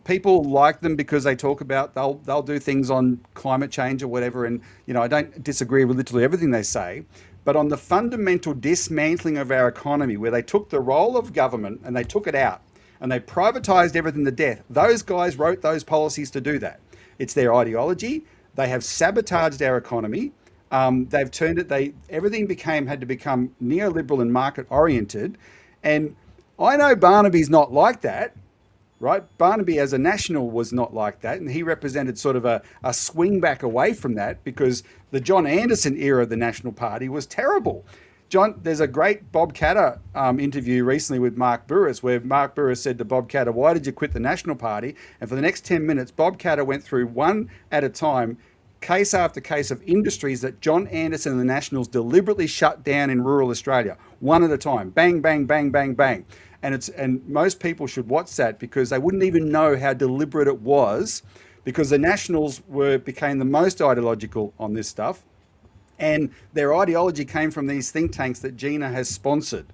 people like them because they talk about they'll do things on climate change or whatever, and I don't disagree with literally everything they say. But on the fundamental dismantling of our economy, where they took the role of government and they took it out and they privatised everything to death, those guys wrote those policies to do that. It's their ideology. They have sabotaged our economy. They've turned it. Everything had to become neoliberal and market oriented. And I know Barnaby's not like that, right? Barnaby as a national was not like that, and he represented sort of a swing back away from that, because the John Anderson era of the National Party was terrible. There's a great Bob Katter interview recently with Mark Burris, where Mark Burris said to Bob Katter, "Why did you quit the National Party?" And for the next 10 minutes, Bob Katter went through one at a time, case after case of industries that John Anderson and the Nationals deliberately shut down in rural Australia, one at a time, bang, bang, bang, bang, bang. And most people should watch that, because they wouldn't even know how deliberate it was, because the Nationals became the most ideological on this stuff, and their ideology came from these think tanks that Gina has sponsored.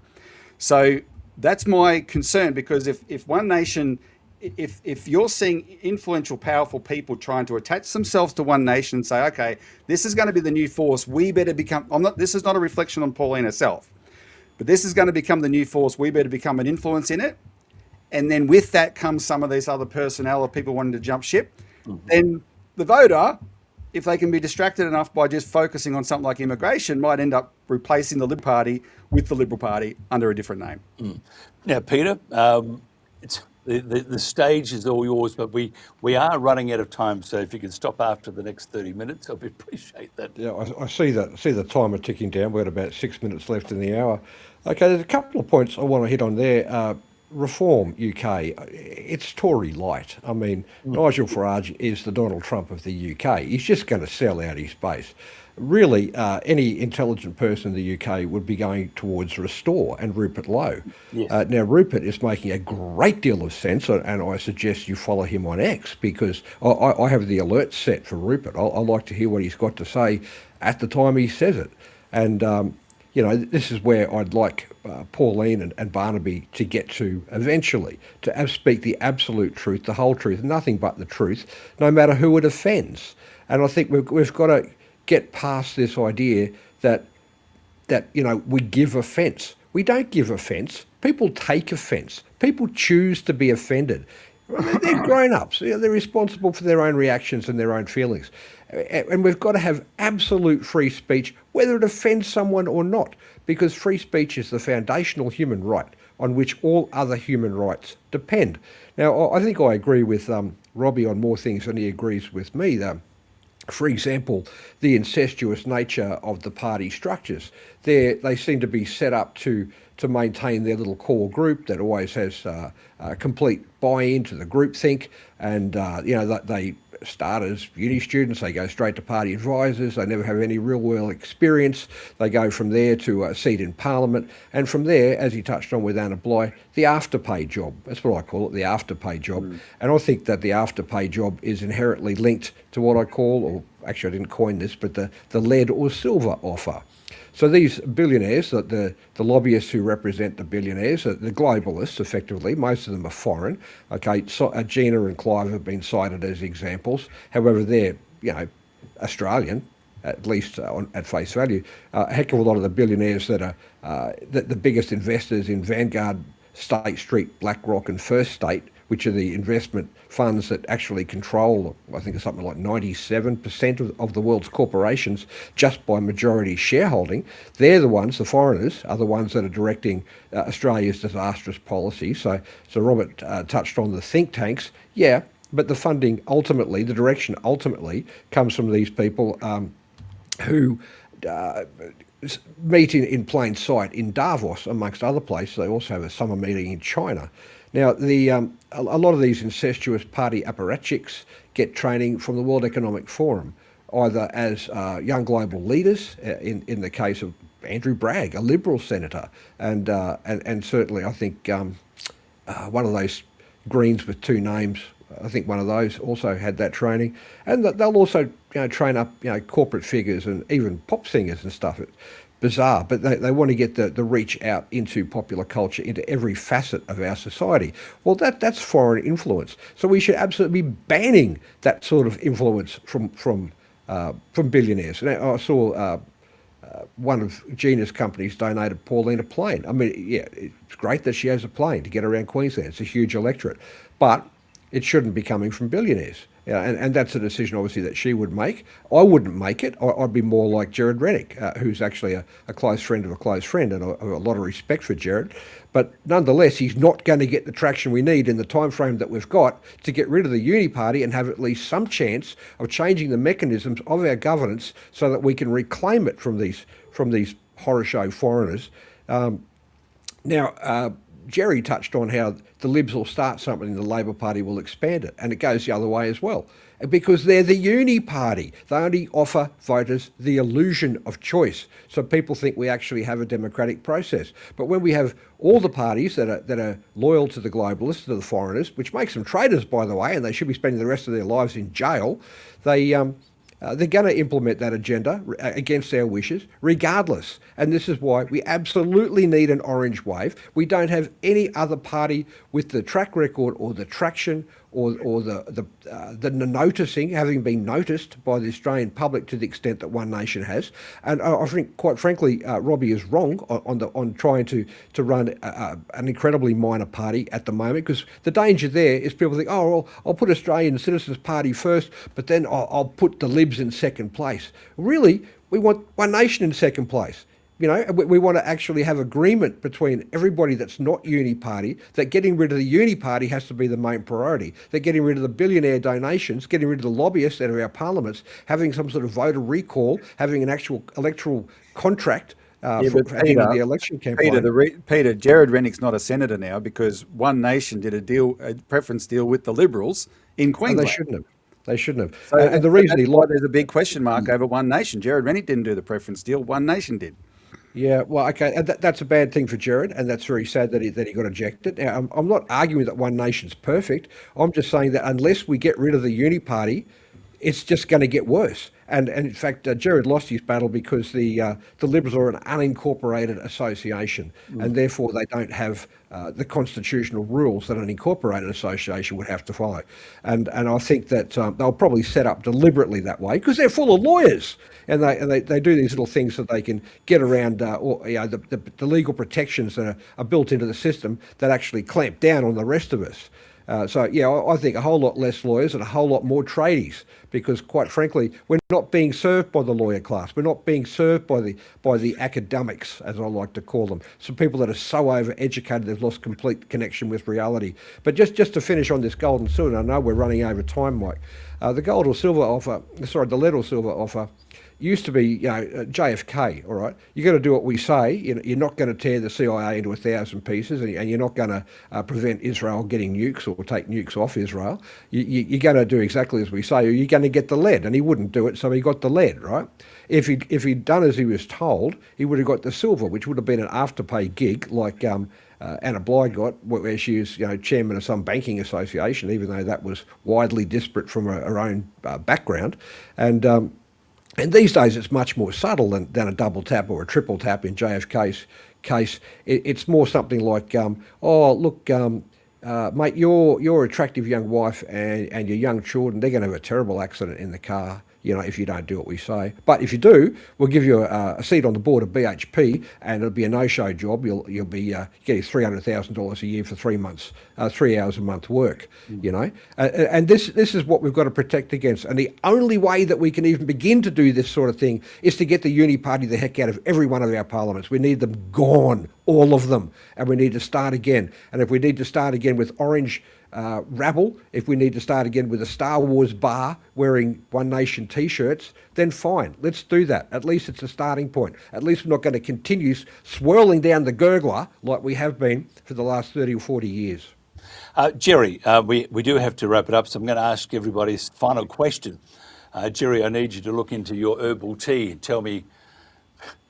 So that's my concern, because if One Nation, if you're seeing influential, powerful people trying to attach themselves to One Nation and say, okay, this is going to be the new force, we better become, this is not a reflection on Pauline herself, but this is going to become the new force, we better become an influence in it. And then with that comes some of these other personnel of people wanting to jump ship. Then the voter, if they can be distracted enough by just focusing on something like immigration, might end up replacing the Liberal Party with the Liberal Party under a different name. Now, Peter, the stage is all yours, but we are running out of time. So if you can stop after the next 30 minutes, I'd appreciate that. Yeah, I see that. I see the timer ticking down. We've got about 6 minutes left in the hour. Okay, there's a couple of points I want to hit on there. Reform UK, it's Tory light. I mean, Nigel Farage is the Donald Trump of the UK. He's just going to sell out his base. Really, any intelligent person in the UK would be going towards Restore and Rupert Lowe. Yes. Now, Rupert is making a great deal of sense, and I suggest you follow him on X, because I have the alert set for Rupert. I like to hear what he's got to say at the time he says it. And, you know, this is where I'd like Pauline and Barnaby to get to eventually, to speak the absolute truth, the whole truth, nothing but the truth, no matter who it offends. And I think we've got to get past this idea that you know, we give offence. We don't give offence. People take offence. People choose to be offended. They're grown-ups. You know, they're responsible for their own reactions and their own feelings. And we've got to have absolute free speech, whether it offends someone or not, because free speech is the foundational human right on which all other human rights depend. Now, I think I agree with Robbie on more things than he agrees with me, though. For example, the incestuous nature of the party structures. They seem to be set up to maintain their little core group that always has complete buy-in to the groupthink, and you know, they start as uni students, they go straight to party advisors, they never have any real world experience, they go from there to a seat in Parliament, and from there, as he touched on with Anna Bligh, the afterpay job. That's what I call it, the afterpay job. And I think that the afterpay job is inherently linked to what I call, or actually I didn't coin this, but the lead or silver offer. So these billionaires, the lobbyists who represent the billionaires, the globalists, effectively, most of them are foreign. Okay, so, Gina and Clive have been cited as examples. However, they're, you know, Australian, at least at face value. A heck of a lot of the billionaires that are the biggest investors in Vanguard, State Street, BlackRock and First State, which are the investment funds that actually control, I think it's something like 97% of the world's corporations just by majority shareholding. They're the ones, the foreigners, are the ones that are directing Australia's disastrous policy. So Robert touched on the think tanks. Yeah, but the funding ultimately, the direction ultimately comes from these people who meet in plain sight in Davos, amongst other places. They also have a summer meeting in China. Now, a lot of these incestuous party apparatchiks get training from the World Economic Forum, either as young global leaders, in the case of Andrew Bragg, a Liberal senator, and certainly I think one of those Greens with two names, I think one of those also had that training, and they'll also, you know, train up, you know, corporate figures and even pop singers and stuff. It's bizarre, but they want to get the reach out into popular culture, into every facet of our society. Well, that's foreign influence. So we should absolutely be banning that sort of influence from billionaires. Now, I saw one of Gina's companies donated Pauline a plane. I mean, yeah, it's great that she has a plane to get around Queensland. It's a huge electorate, but it shouldn't be coming from billionaires. Yeah, and that's a decision, obviously, that she would make. I wouldn't make it. I'd be more like Jared Rennick, who's actually a close friend of a close friend, and I have a lot of respect for Jared. But nonetheless, he's not going to get the traction we need in the time frame that we've got to get rid of the uni party and have at least some chance of changing the mechanisms of our governance so that we can reclaim it from these horror show foreigners. Now, Jerry touched on how the Libs will start something and the Labor Party will expand it, and it goes the other way as well, because they're the uni party. They only offer voters the illusion of choice, so people think we actually have a democratic process. But when we have all the parties that are loyal to the globalists, to the foreigners, which makes them traitors, by the way, and they should be spending the rest of their lives in jail, they're going to implement that agenda against our wishes, regardless. And this is why we absolutely need an orange wave. We don't have any other party with the track record or the traction or the noticing, having been noticed by the Australian public to the extent that One Nation has. And I think, quite frankly, Robbie is wrong on trying to run an incredibly minor party at the moment, because the danger there is people think, oh, well, I'll put Australian Citizens Party first, but then I'll put the Libs in second place. Really, we want One Nation in second place. You know, we want to actually have agreement between everybody that's not uni party that getting rid of the uni party has to be the main priority. That getting rid of the billionaire donations, getting rid of the lobbyists out of our parliaments, having some sort of voter recall, having an actual electoral contract Yeah, for but dealing with Peter, the election campaign. Peter, Jared Rennick's not a senator now because One Nation did a preference deal with the Liberals in And they Queensland. shouldn't have. They shouldn't have. So, And the so reason that's he why lost. there's a big question mark over One Nation. Jared Rennick didn't do the preference deal. One Nation did. Yeah, well, okay, and that's a bad thing for Jared, and that's very sad that he got ejected. Now, I'm not arguing that One Nation's perfect. I'm just saying that unless we get rid of the uni party, it's just going to get worse. And in fact, Jared lost his battle because the Liberals are an unincorporated association, and therefore they don't have the constitutional rules that an incorporated association would have to follow. And I think that they'll probably set up deliberately that way because they're full of lawyers, and they do these little things so they can get around the legal protections that are built into the system that actually clamp down on the rest of us. So yeah, I think a whole lot less lawyers and a whole lot more tradies, because quite frankly, we're not being served by the lawyer class. We're not being served by the academics, as I like to call them. Some people that are so overeducated they've lost complete connection with reality. But just to finish on this gold and silver, I know we're running over time, Mike. The gold or silver offer, sorry, the lead or silver offer used to be, JFK, all right? You got to do what we say. You're not going to tear the CIA into 1,000 pieces, and you're not going to prevent Israel getting nukes or take nukes off Israel. You're going to do exactly as we say, or you're going to get the lead. And he wouldn't do it, so he got the lead, right? If he'd done as he was told, he would have got the silver, which would have been an afterpay gig, like Anna Bligh got, where she was, chairman of some banking association, even though that was widely disparate from her own background. And these days it's much more subtle than a double tap or a triple tap in JFK's case. It's more something like, mate, your attractive young wife and your young children, they're going to have a terrible accident in the car, if you don't do what we say. But if you do, we'll give you a seat on the board of BHP, and it'll be a no-show job. You'll be getting $300,000 a year for 3 months, 3 hours a month work, And this is what we've got to protect against. And the only way that we can even begin to do this sort of thing is to get the uni party the heck out of every one of our parliaments. We need them gone, all of them, and we need to start again. And if we need to start again with orange rabble, if we need to start again with a Star Wars bar wearing One Nation t-shirts, then fine, let's do that. At least it's a starting point. At least we're not going to continue swirling down the gurgler like we have been for the last 30 or 40 years. Jerry, we do have to wrap it up, so I'm going to ask everybody's final question. Jerry, I need you to look into your herbal tea and tell me,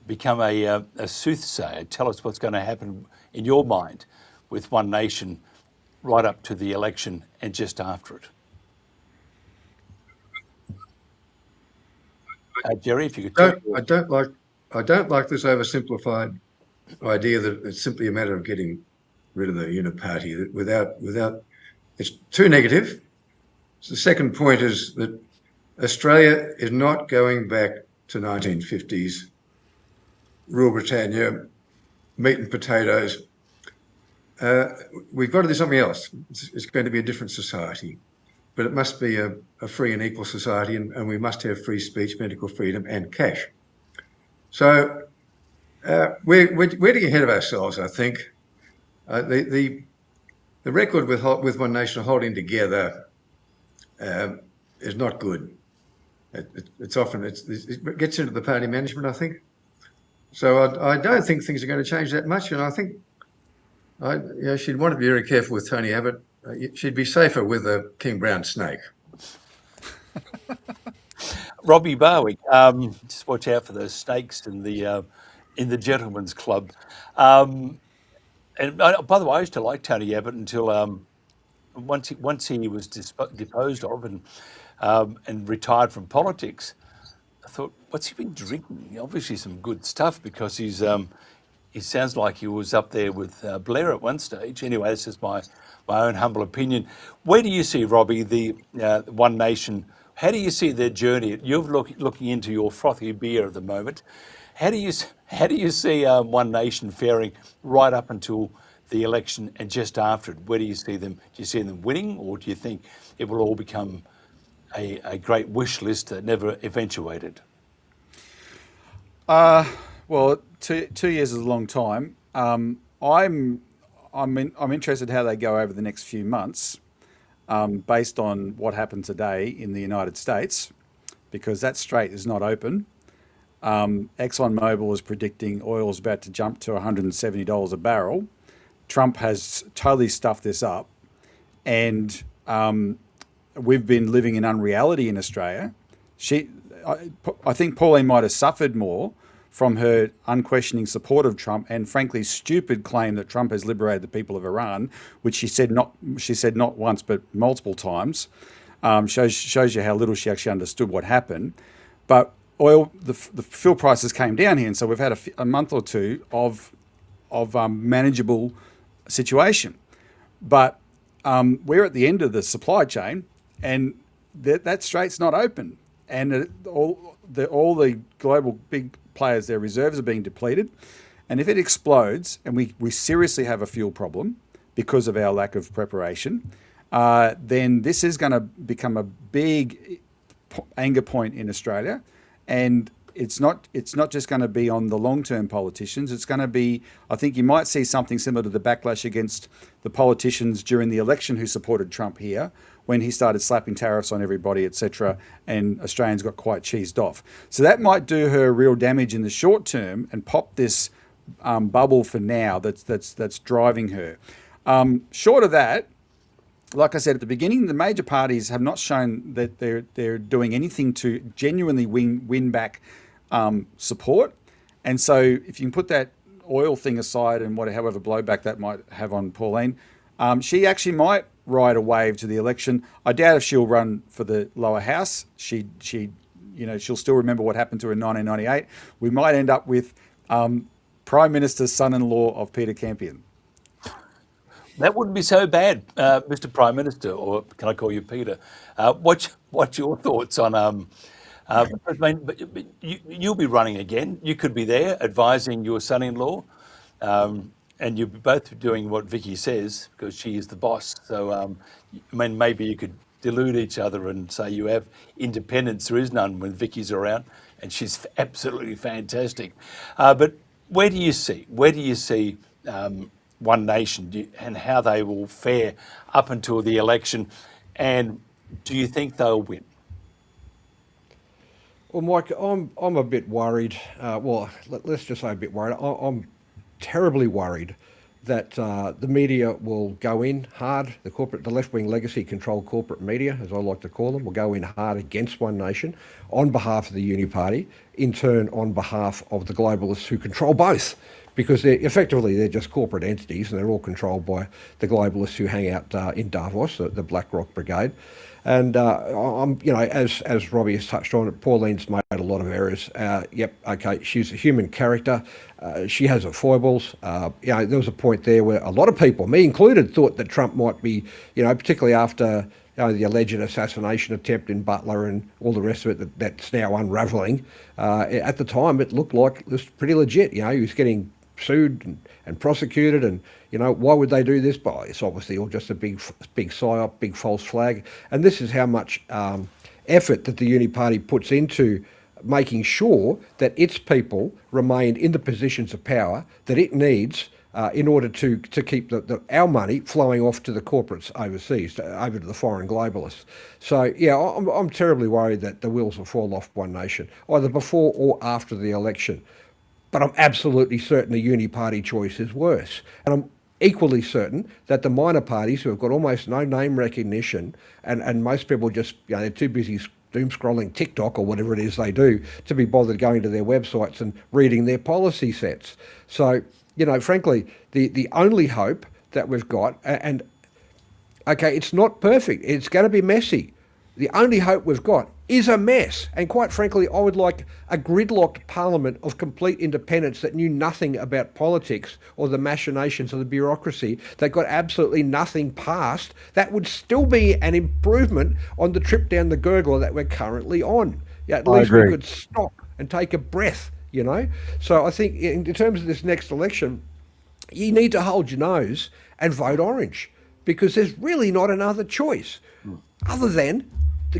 become a soothsayer. Tell us what's going to happen in your mind with One Nation right up to the election and just after it. Jerry, if you could. I don't like this oversimplified idea that it's simply a matter of getting rid of the uniparty without. It's too negative. So the second point is that Australia is not going back to 1950s Rule Britannia, meat and potatoes. We've got to do something else. It's going to be a different society, but it must be a free and equal society, and we must have free speech, medical freedom, and cash. So we're getting ahead of ourselves, I think. The record with One Nation holding together is not good. It gets into the party management, I think. So I don't think things are going to change that much, and I think she'd want to be very careful with Tony Abbott. She'd be safer with a king brown snake. Robbie Barwick, just watch out for those snakes in the gentleman's club. And by the way, I used to like Tony Abbott until once he was deposed of and retired from politics. I thought, what's he been drinking? Obviously some good stuff, because he sounds like he was up there with Blair at one stage. Anyway, this is my own humble opinion. Where do you see, Robbie, the One Nation? How do you see their journey? You're looking into your frothy beer at the moment. How do you see One Nation faring right up until the election and just after it? Where do you see them? Do you see them winning, or do you think it will all become a great wish list that never eventuated? Well, 2 years is a long time. I'm interested how they go over the next few months, based on what happened today in the United States, because that strait is not open. ExxonMobil is predicting oil is about to jump to $170 a barrel. Trump has totally stuffed this up, and we've been living in unreality in Australia. I think Pauline might have suffered more from her unquestioning support of Trump and frankly stupid claim that Trump has liberated the people of Iran, which she said not once but multiple times. Shows you how little she actually understood what happened. But the fuel prices came down here, and so we've had a month or two of manageable situation. But we're at the end of the supply chain, and that strait's not open, and all the global big players, their reserves are being depleted, and if it explodes and we seriously have a fuel problem because of our lack of preparation, then this is going to become a big anger point in Australia. And it's not just going to be on the long-term politicians. It's going to be, I think you might see something similar to the backlash against the politicians during the election who supported Trump here, when he started slapping tariffs on everybody, etc., and Australians got quite cheesed off. So that might do her real damage in the short term and pop this bubble for now that's driving her. Short of that, like I said at the beginning, the major parties have not shown that they're doing anything to genuinely win back support. And so if you can put that oil thing aside and however blowback that might have on Pauline, she actually might ride a wave to the election. I doubt if she'll run for the lower house. She'll still remember what happened to her in 1998. We might end up with Prime Minister's son-in-law of Peter Campion. That wouldn't be so bad, Mr. Prime Minister, or can I call you Peter? What's your thoughts on? I mean, but you'll be running again. You could be there advising your son-in-law, and you'll be both doing what Vicky says because she is the boss. So, I mean, maybe you could delude each other and say you have independence. There is none when Vicky's around, and she's absolutely fantastic. But where do you see One Nation and how they will fare up until the election, and do you think they'll win? Well, Mike, I'm a bit worried. Let's just say a bit worried. I'm terribly worried that the media will go in hard. The left-wing legacy-controlled corporate media, as I like to call them, will go in hard against One Nation on behalf of the Uni Party, in turn on behalf of the globalists who control both. Because they're just corporate entities, and they're all controlled by the globalists who hang out in Davos, the BlackRock Brigade. And as Robbie has touched on, Pauline's made a lot of errors. She's a human character. She has her foibles. There was a point there where a lot of people, me included, thought that Trump might be, particularly after the alleged assassination attempt in Butler and all the rest of it that's now unravelling. At the time, it looked like it was pretty legit. He was getting sued and prosecuted, and why would they do this? But it's obviously all just a big psyop, big false flag. And this is how much effort that the Uni Party puts into making sure that its people remain in the positions of power that it needs in order to keep our money flowing off to the corporates overseas, over to the foreign globalists. So I'm terribly worried that the wheels will fall off One Nation, either before or after the election. But I'm absolutely certain the Uni Party choice is worse. And I'm equally certain that the minor parties, who have got almost no name recognition, and most people just, they're too busy doom scrolling TikTok or whatever it is they do to be bothered going to their websites and reading their policy sets. So, frankly, the only hope that we've got, and okay, it's not perfect. It's going to be messy. The only hope we've got is a mess. And quite frankly, I would like a gridlocked parliament of complete independence that knew nothing about politics or the machinations of the bureaucracy, that got absolutely nothing passed. That would still be an improvement on the trip down the gurgler that we're currently on. At least we could stop and take a breath, So I think in terms of this next election, you need to hold your nose and vote orange, because there's really not another choice other than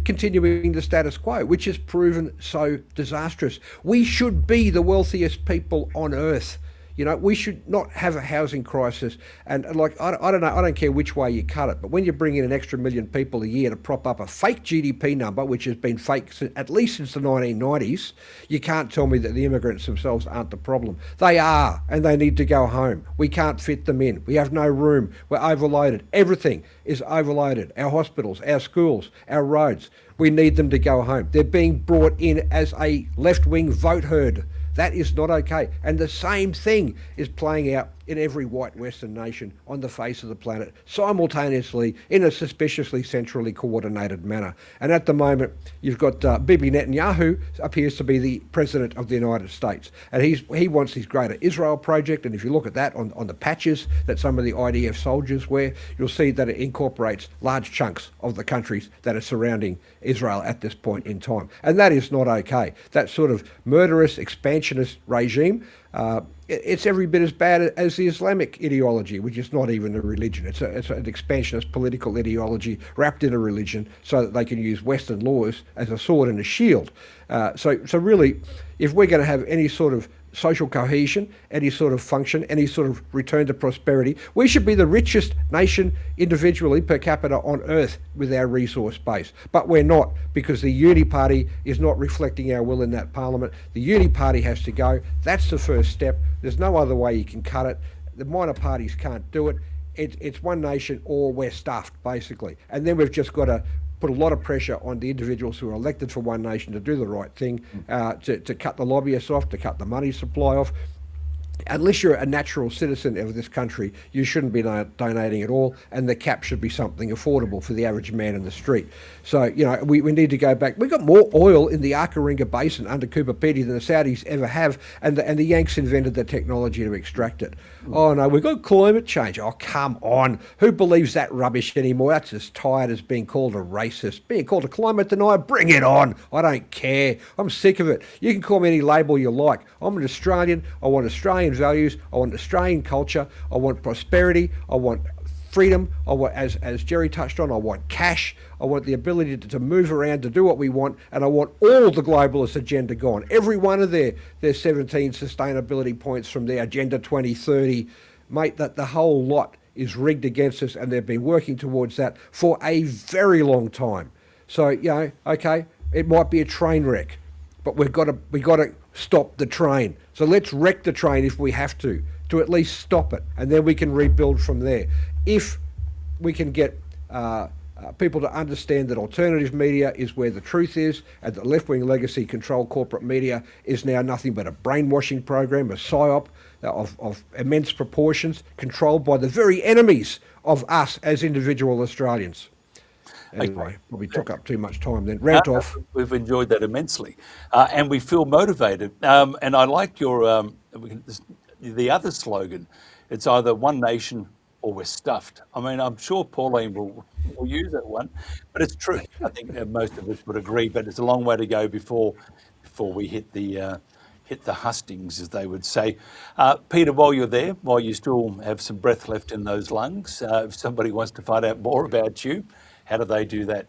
continuing the status quo, which has proven so disastrous. We should be the wealthiest people on earth. You know, we should not have a housing crisis. And like, I don't know, I don't care which way you cut it, but when you bring in an extra million people a year to prop up a fake GDP number, which has been fake at least since the 1990s, you can't tell me that the immigrants themselves aren't the problem. They are, and they need to go home. We can't fit them in. We have no room. We're overloaded. Everything is overloaded. Our hospitals, our schools, our roads. We need them to go home. They're being brought in as a left-wing vote herd. That is not okay. And the same thing is playing out in every white Western nation on the face of the planet, simultaneously in a suspiciously centrally coordinated manner. And at the moment, you've got Bibi Netanyahu appears to be the president of the United States. And he wants his greater Israel project. And if you look at that on the patches that some of the IDF soldiers wear, you'll see that it incorporates large chunks of the countries that are surrounding Israel at this point in time. And that is not okay. That sort of murderous, expansionist regime, it's every bit as bad as the Islamic ideology, which is not even a religion. It's an expansionist political ideology wrapped in a religion so that they can use Western laws as a sword and a shield. So really, if we're going to have any sort of social cohesion, any sort of function, any sort of return to prosperity, we should be the richest nation individually per capita on earth with our resource base. But we're not, because the Uni Party is not reflecting our will in that parliament. The Uni Party has to go. That's the first step. There's no other way you can cut it. The minor parties can't do it. It's one nation or we're stuffed, basically. And then we've just got to put a lot of pressure on the individuals who are elected for one nation to do the right thing, to cut the lobbyists off, to cut the money supply off. Unless you're a natural citizen of this country, you shouldn't be donating at all, and the cap should be something affordable for the average man in the street. So, you know, we need to go back. We've got more oil in the Arkaringa Basin under Cooper Pedy than the Saudis ever have, and the Yanks invented the technology to extract it. Oh no, we've got climate change. Oh, come on. Who believes that rubbish anymore? That's as tired as being called a racist. Being called a climate denier, bring it on. I don't care. I'm sick of it. You can call me any label you like. I'm an Australian. I want Australian values. I want Australian culture. I want prosperity. I want freedom. I want, as Jerry touched on, I want cash. I want the ability to move around, to do what we want, and I want all the globalist agenda gone. Every one of their 17 sustainability points from their Agenda 2030, mate, that the whole lot is rigged against us, and they've been working towards that for a very long time. So, you know, okay, it might be a train wreck, but we've got to stop the train. So let's wreck the train if we have to at least stop it, and then we can rebuild from there. If we can get people to understand that alternative media is where the truth is, and that left-wing legacy controlled corporate media is now nothing but a brainwashing program, a psyop of immense proportions, controlled by the very enemies of us as individual Australians. Anyway, probably took up too much time then. Rant off. We've enjoyed that immensely, and we feel motivated. And I like your the other slogan. It's either one nation or we're stuffed. I mean, I'm sure Pauline will use that one, but it's true. I think most of us would agree. But it's a long way to go before we hit the hustings, as they would say. Peter, while you're there, while you still have some breath left in those lungs, if somebody wants to find out more about you, how do they do that?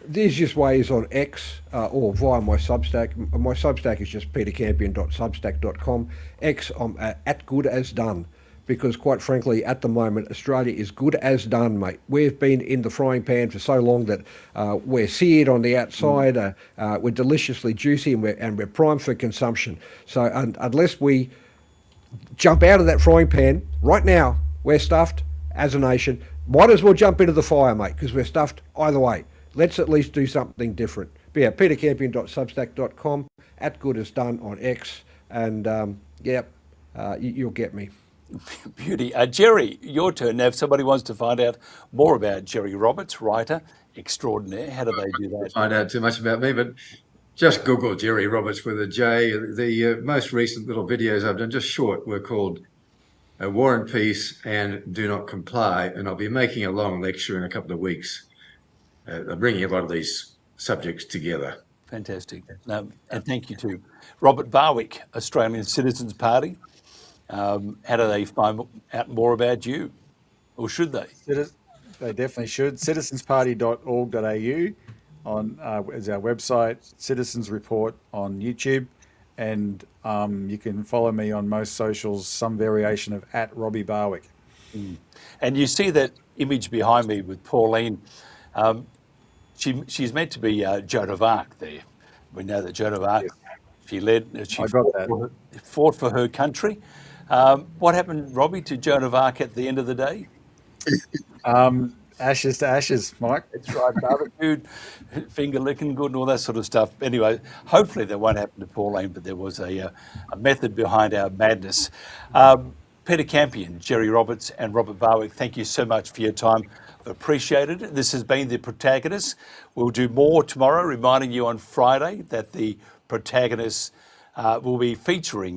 The easiest way is on X or via my Substack. My Substack is just petercampion.substack.com. X, I'm at good as done. Because quite frankly, at the moment, Australia is good as done, mate. We've been in the frying pan for so long that we're seared on the outside, we're deliciously juicy, and we're primed for consumption. So unless we jump out of that frying pan right now, we're stuffed as a nation. Might as well jump into the fire, mate, because we're stuffed either way. Let's at least do something different. But yeah, petercampion.substack.com, at good as done on X, and you'll get me. Beauty. Jerry, your turn. Now, if somebody wants to find out more about Jerry Roberts, writer extraordinaire, how do they do that? Find out too much about me, but just Google Jerry Roberts with a J. The most recent little videos I've done, just short, were called War and Peace and Do Not Comply, and I'll be making a long lecture in a couple of weeks, bringing a lot of these subjects together. Fantastic. And thank you to Robert Barwick, Australian Citizens Party. How do they find out more about you? Or should they? They definitely should. Citizensparty.org.au. on is our website, Citizens Report on YouTube, and you can follow me on most socials, some variation of @Robbie Barwick. And you see that image behind me with Pauline. She's meant to be Joan of Arc there. We know that Joan of Arc, she I got that. fought for her country. What happened, Robbie, to Joan of Arc at the end of the day? Ashes to ashes, Mike. That's right, barbecued, finger licking good and all that sort of stuff. Anyway, hopefully that won't happen to Pauline, but there was a method behind our madness. Peter Campion, Jerry Roberts and Robert Barwick, thank you so much for your time. I've appreciated it. This has been The Protagonist. We'll do more tomorrow, reminding you on Friday that The Protagonist will be featuring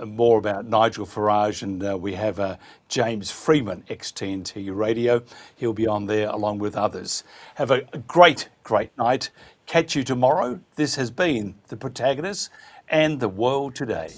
more about Nigel Farage, and we have James Freeman, ex-TNT Radio. He'll be on there along with others. Have a great, great night. Catch you tomorrow. This has been The Protagonist and The World Today.